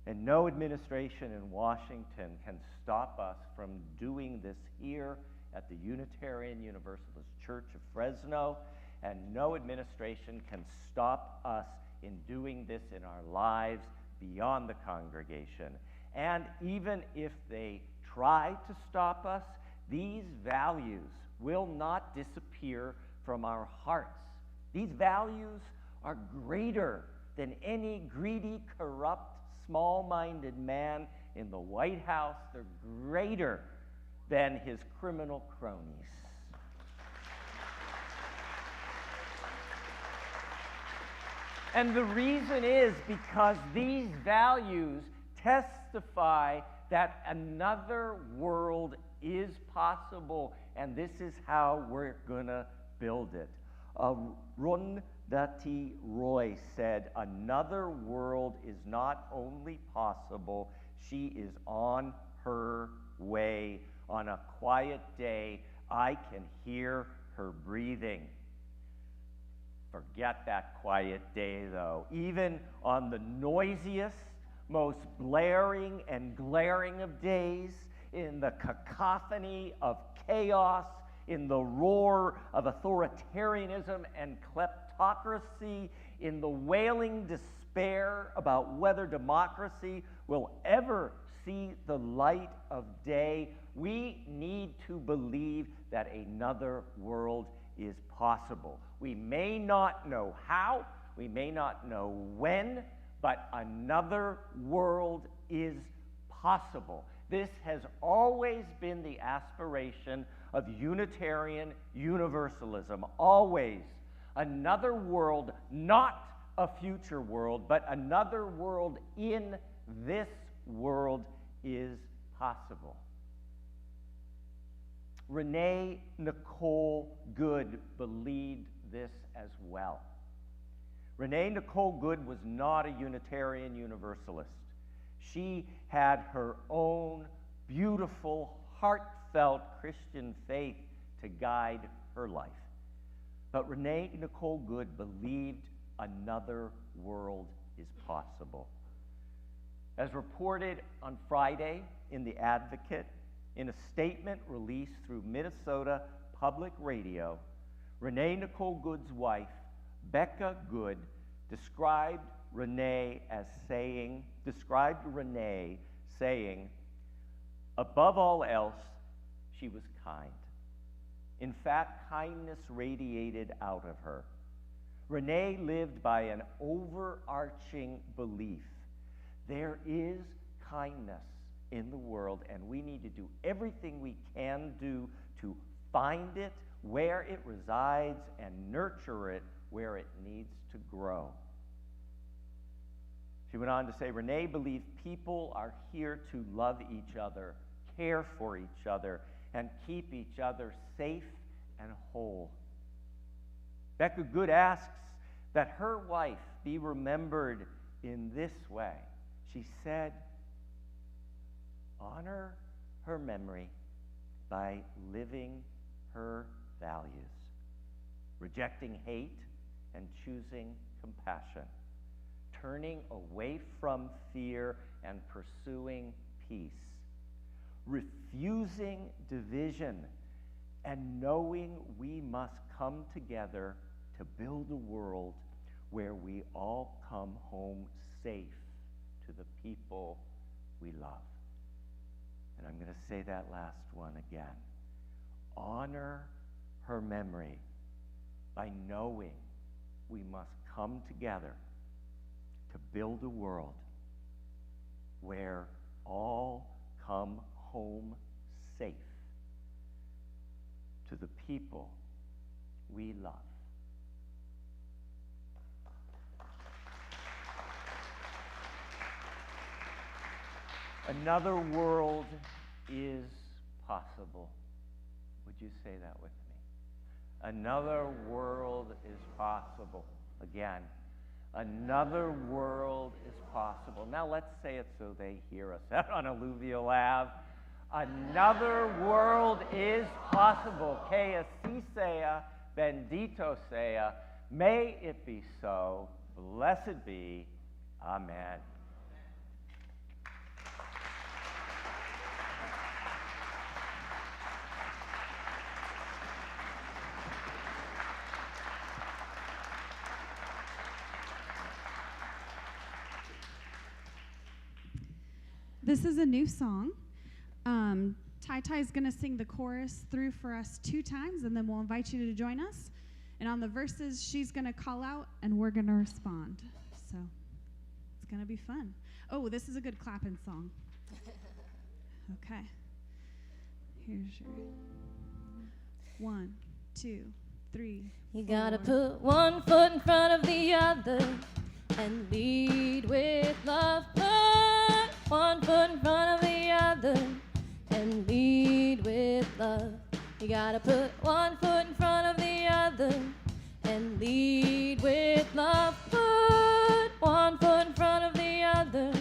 And no administration in Washington can stop us from doing this here at the Unitarian Universalist Church of Fresno, and no administration can stop us in doing this in our lives beyond the congregation. And even if they try to stop us, these values will not disappear from our hearts. These values are greater than any greedy, corrupt, small-minded man in the White House. They're greater than his criminal cronies. And the reason is because these values testify that another world is possible, and this is how we're going to build it. Arundhati Roy said, "Another world is not only possible, she is on her way. On a quiet day, I can hear her breathing." Forget that quiet day, though. Even on the noisiest, most blaring and glaring of days, in the cacophony of chaos, in the roar of authoritarianism and kleptocracy, in the wailing despair about whether democracy will ever see the light of day, we need to believe that another world is possible. We may not know how, we may not know when, but another world is possible. This has always been the aspiration of Unitarian Universalism, always. Another world, not a future world, but another world in this world is possible. Renee Nicole Good believed this as well. Renee Nicole Good was not a Unitarian Universalist. She had her own beautiful, heartfelt Christian faith to guide her life. But Renee Nicole Good believed another world is possible. As reported on Friday in The Advocate, in a statement released through Minnesota Public Radio, Renee Nicole Good's wife, Becca Good, described Renee saying, above all else, she was kind. In fact, kindness radiated out of her. Renee lived by an overarching belief. There is kindness in the world, and we need to do everything we can do to find it where it resides and nurture it where it needs to grow. She went on to say, Renee believes people are here to love each other, care for each other, and keep each other safe and whole. Becca Good asks that her wife be remembered in this way. She said, honor her memory by living her values, rejecting hate and choosing compassion, turning away from fear and pursuing peace, refusing division and knowing we must come together to build a world where we all come home safe to the people we love. And I'm going to say that last one again. Honor her memory by knowing we must come together to build a world where all come home safe to the people we love. Another world is possible. Would you say that with me? Another world is possible. Again, another world is possible. Now let's say it so they hear us out on Alluvial Ave. Another world is possible. Que así sea, bendito sea. May it be so. Blessed be. Amen. This is a new song. Tai is going to sing the chorus through for us 2 times, and then we'll invite you to join us. And on the verses, she's going to call out, and we're going to respond. So it's going to be fun. Oh, this is a good clapping song. Okay. Here's your 1, 2, 3. You gotta put one foot in front of the other and lead with love. Put one foot in front of the other and lead with love. You gotta put one foot in front of the other and lead with love. Put one foot in front of the other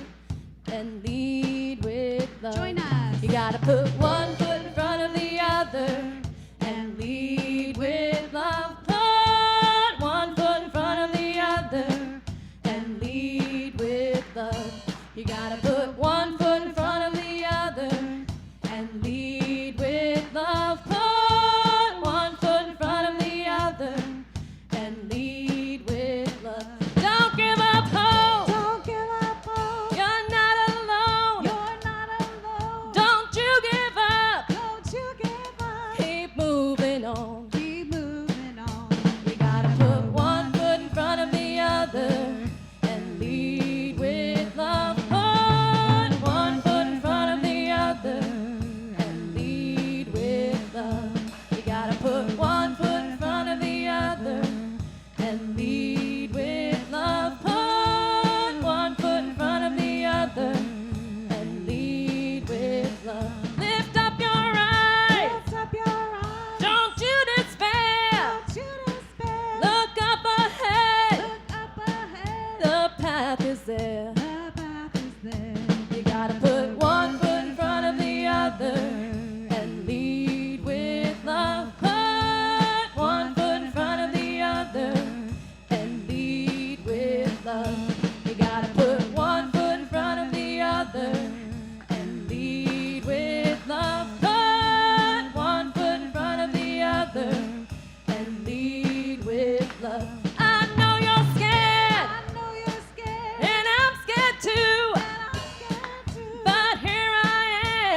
and lead with love. Join us. You gotta put one foot in front of the other and lead with love. Put one foot in front of the other and lead with love. You gotta put one foot in front of the other and lead with love. Put one foot in front of the other and lead with love. Don't give up hope. Don't give up hope. You're not alone. You're not alone. Don't you give up. Don't you give up. Keep moving on. Keep moving on. You gotta put one foot in front of the other and lead with love. Put one foot in front of the other and lead with love. You gotta put one foot in front of the other and lead with love. Put one foot in front of the other and lead with love. Lift up your eyes. Lift up your eyes. Don't you despair. Don't you despair. Look up ahead. Look up ahead. The path is there. The path is there. You gotta put one foot in front of the other and lead with love. Put one foot in front of the other and lead with love. You gotta put one foot in front of the other and lead with love. Put one foot in front of the other and lead with love. I know you're scared, I know you're scared. and I'm scared too. And I'm scared too. But here I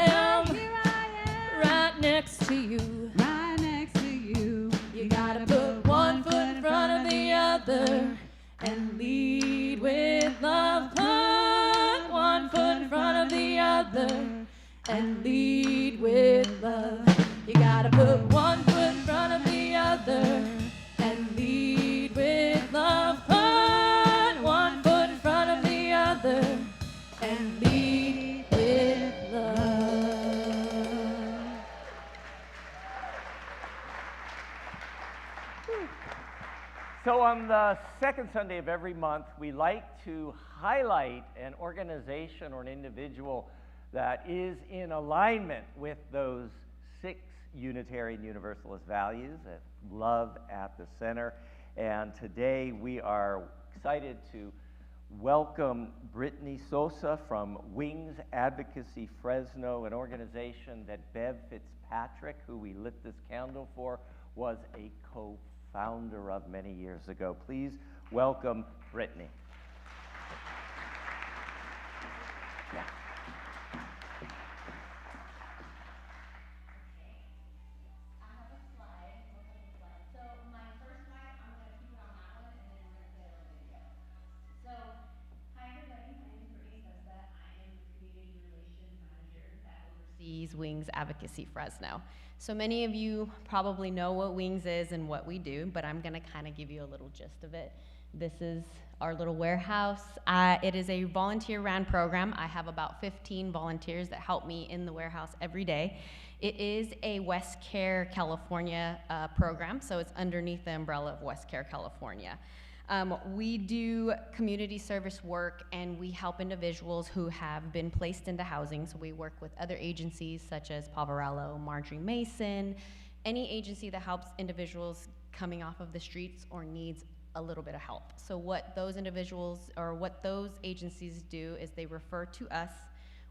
am, Here I am. right next to you. Right next to you. You gotta put one foot in front of the other and lead with love. Put one foot in front of the other and lead with love. You gotta put one foot in front of the other and lead with love. Put one foot in front of the other and lead with love. So on the second Sunday of every month, we like to highlight an organization or an individual that is in alignment with those 6 Unitarian Universalist values, love at the center. And today we are excited to welcome Brittany Sosa from Wings Advocacy Fresno, an organization that Bev Fitzpatrick, who we lit this candle for, was a co-founder of many years ago. Please welcome Brittany. Yeah. Wings Advocacy Fresno. So many of you probably know what Wings is and what we do, but I'm going to kind of give you a little gist of it. This is our little warehouse. It is a volunteer-run program. I have about 15 volunteers that help me in the warehouse every day. It is a West Care, California program, so it's underneath the umbrella of West Care, California. We do community service work, and we help individuals who have been placed into housing. So we work with other agencies such as Poverello, Marjorie Mason, any agency that helps individuals coming off of the streets or needs a little bit of help. So what those individuals or what those agencies do is they refer to us.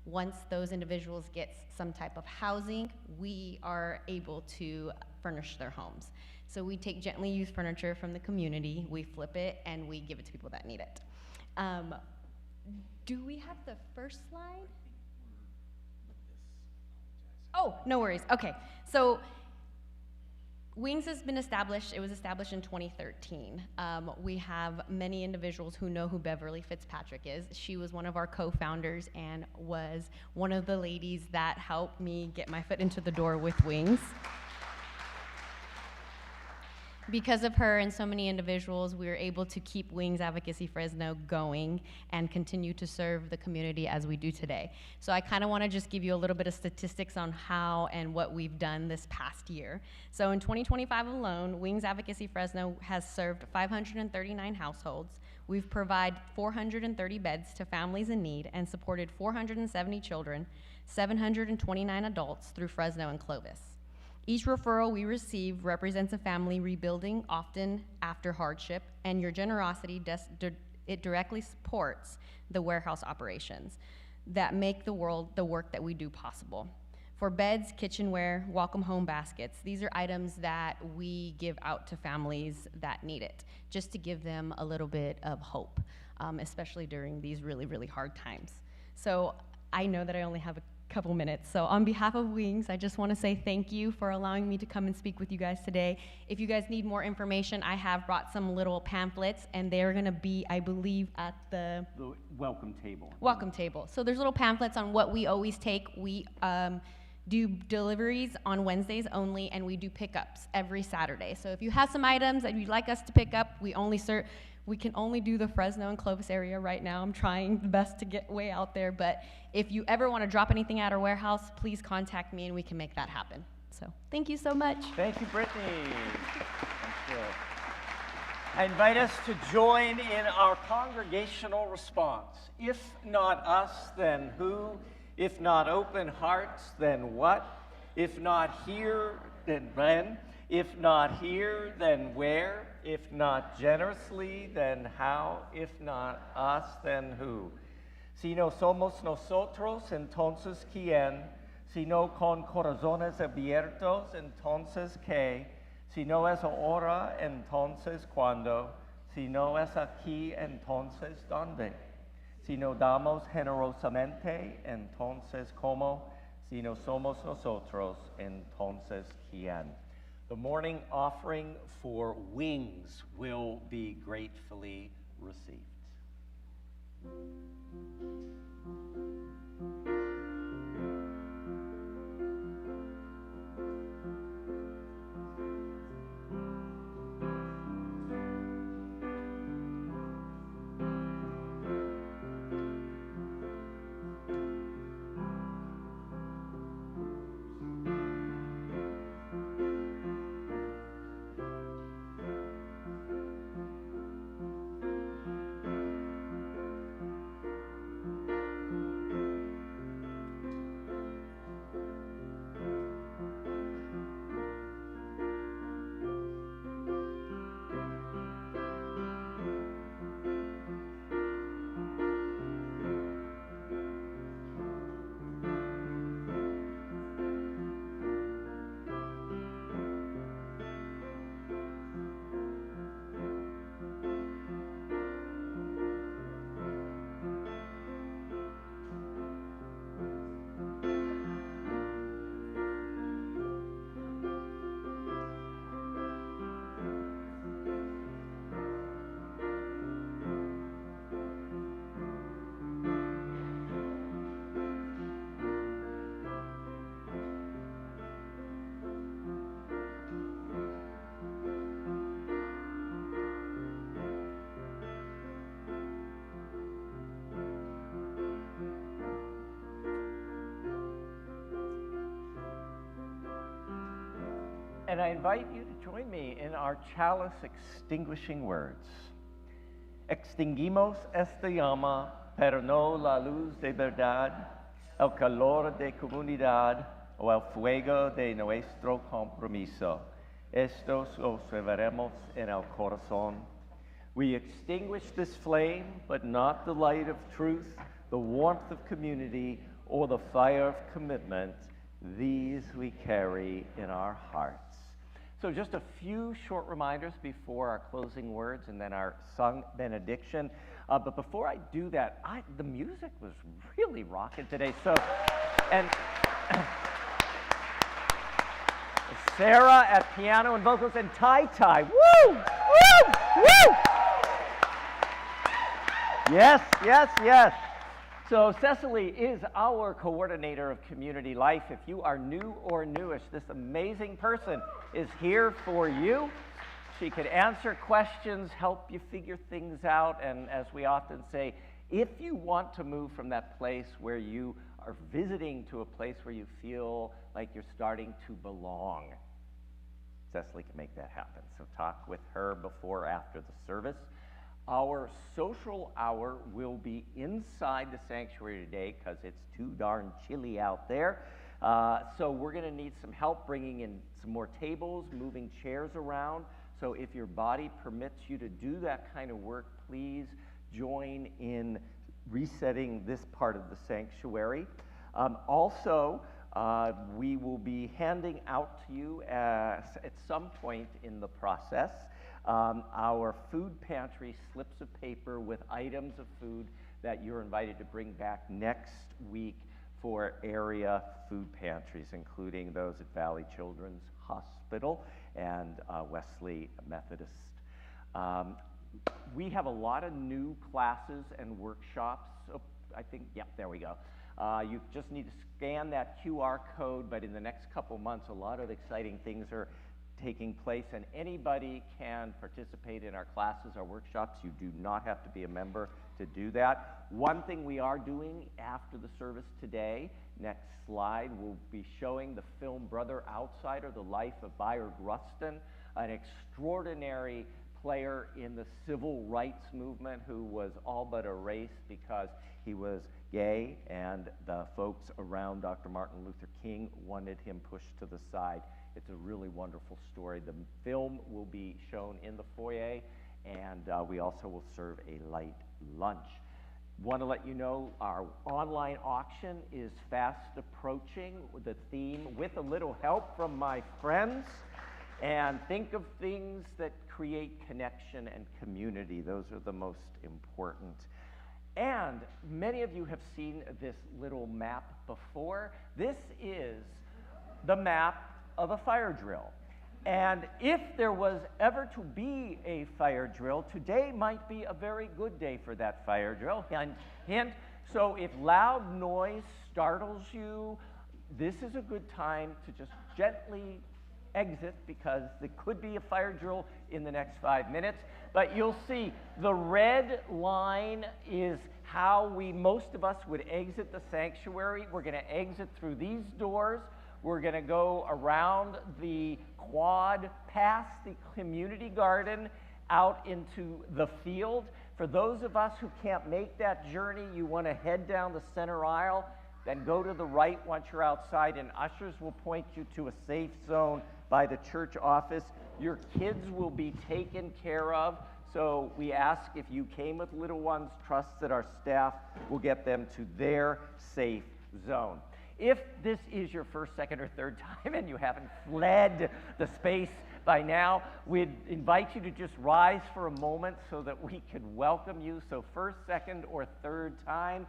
Once those individuals get some type of housing, we are able to furnish their homes. So we take gently used furniture from the community, we flip it, and we give it to people that need it. Do we have the first slide? Oh, no worries. Okay, so Wings has been established, it was established in 2013. We have many individuals who know who Beverly Fitzpatrick is. She was one of our co-founders and was one of the ladies that helped me get my foot into the door with Wings. Because of her and so many individuals, we were able to keep Wings Advocacy Fresno going and continue to serve the community as we do today. So I kind of want to just give you a little bit of statistics on how and what we've done this past year. So in 2025 alone, Wings Advocacy Fresno has served 539 households. We've provided 430 beds to families in need and supported 470 children, 729 adults through Fresno and Clovis. Each referral we receive represents a family rebuilding, often after hardship, and your generosity, it directly supports the warehouse operations that make the work that we do possible. For beds, kitchenware, welcome home baskets, these are items that we give out to families that need it, just to give them a little bit of hope, especially during these really, really hard times. So I know that I only have a couple minutes. So on behalf of Wings, I just want to say thank you for allowing me to come and speak with you guys today. If you guys need more information, I have brought some little pamphlets, and they're going to be, I believe, at the welcome table. Welcome table. So there's little pamphlets on what we always take. We do deliveries on Wednesdays only, and we do pickups every Saturday. So if you have some items that you'd like us to pick up, we can only do the Fresno and Clovis area right now. I'm trying the best to get way out there, but if you ever want to drop anything at our warehouse, please contact me and we can make that happen. So thank you so much. Thank you, Brittany. Thank you. I invite us to join in our congregational response. If not us, then who? If not open hearts, then what? If not here, then when? If not here, then where? If not generously, then how? If not us, then who? Si no somos nosotros, entonces quién? Si no con corazones abiertos, entonces qué? Si no es ahora, entonces cuándo? Si no es aquí, entonces dónde? Si no damos generosamente, entonces cómo? Si no somos nosotros, entonces quién? The morning offering for Wings will be gratefully received. And I invite you to join me in our chalice extinguishing words. Extinguimos esta llama, pero no la luz de verdad, el calor de comunidad o el fuego de nuestro compromiso. Estos los llevaremos en el corazón. We extinguish this flame, but not the light of truth, the warmth of community, or the fire of commitment. These we carry in our hearts. So just a few short reminders before our closing words and then our sung benediction. But before I do that, the music was really rocking today. So Sarah at piano and vocals, and Tai Tai. Woo! Woo! Woo! Yes, yes, yes. So Cecily is our coordinator of community life. If you are new or newish, this amazing person is here for you. She could answer questions, help you figure things out, and as we often say, if you want to move from that place where you are visiting to a place where you feel like you're starting to belong, Cecily can make that happen. So talk with her before or after the service. Our social hour will be inside the sanctuary today because it's too darn chilly out there. So we're going to need some help bringing in some more tables, moving chairs around. So if your body permits you to do that kind of work, please join in resetting this part of the sanctuary. Also, we will be handing out to you at some point in the process our food pantry slips of paper with items of food that you're invited to bring back next week for area food pantries, including those at Valley Children's Hospital and Wesley Methodist. We have a lot of new classes and workshops. Oh, I think, yeah, there we go. You just need to scan that QR code, but in the next couple months, a lot of exciting things are taking place, and anybody can participate in our classes, our workshops. You do not have to be a member to do that. One thing we are doing after the service today, next slide, we'll be showing the film Brother Outsider, the life of Bayard Rustin, an extraordinary player in the civil rights movement who was all but erased because he was gay, and the folks around Dr. Martin Luther King wanted him pushed to the side. It's a really wonderful story. The film will be shown in the foyer, and we also will serve a light lunch. Want to let you know our online auction is fast approaching with the theme, with a little help from my friends. And think of things that create connection and community. Those are the most important. And many of you have seen this little map before. This is the map of a fire drill. And if there was ever to be a fire drill, today might be a very good day for that fire drill. Hint, hint. So if loud noise startles you, this is a good time to just gently exit, because there could be a fire drill in the next 5 minutes. But you'll see the red line is how most of us would exit the sanctuary. We're going to exit through these doors. We're going to go around the quad, past the community garden, out into the field. For those of us who can't make that journey, you want to head down the center aisle, then go to the right once you're outside, and ushers will point you to a safe zone by the church office. Your kids will be taken care of. So we ask, if you came with little ones, trust that our staff will get them to their safe zone. If this is your first, second, or third time and you haven't fled the space by now, we'd invite you to just rise for a moment so that we could welcome you. So first, second, or third time.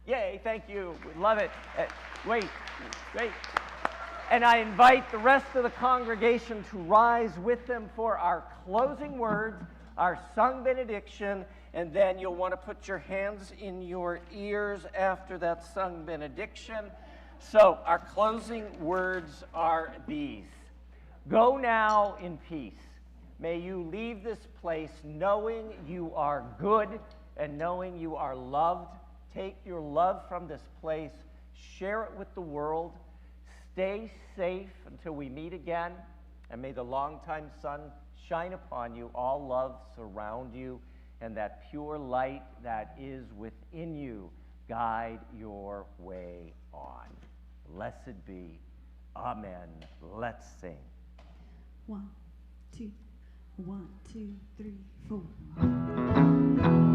Yay, thank you. We love it. Wait. And I invite the rest of the congregation to rise with them for our closing words, our sung benediction, and then you'll want to put your hands in your ears after that sung benediction. So our closing words are these. Go now in peace. May you leave this place knowing you are good and knowing you are loved. Take your love from this place, share it with the world. Stay safe until we meet again, and may the longtime sun shine upon you, all love surround you, and that pure light that is within you guide your way on. Blessed be. Amen. Let's sing. 1, 2, 1, 2, 3, 4. On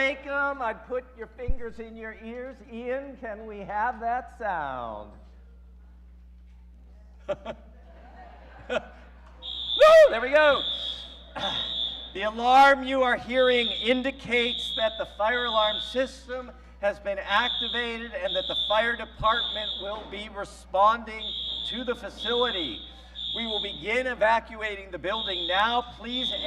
shake them. I'd put your fingers in your ears. Ian, can we have that sound? Woo! There we go. The alarm you are hearing indicates that the fire alarm system has been activated and that the fire department will be responding to the facility. We will begin evacuating the building now. Please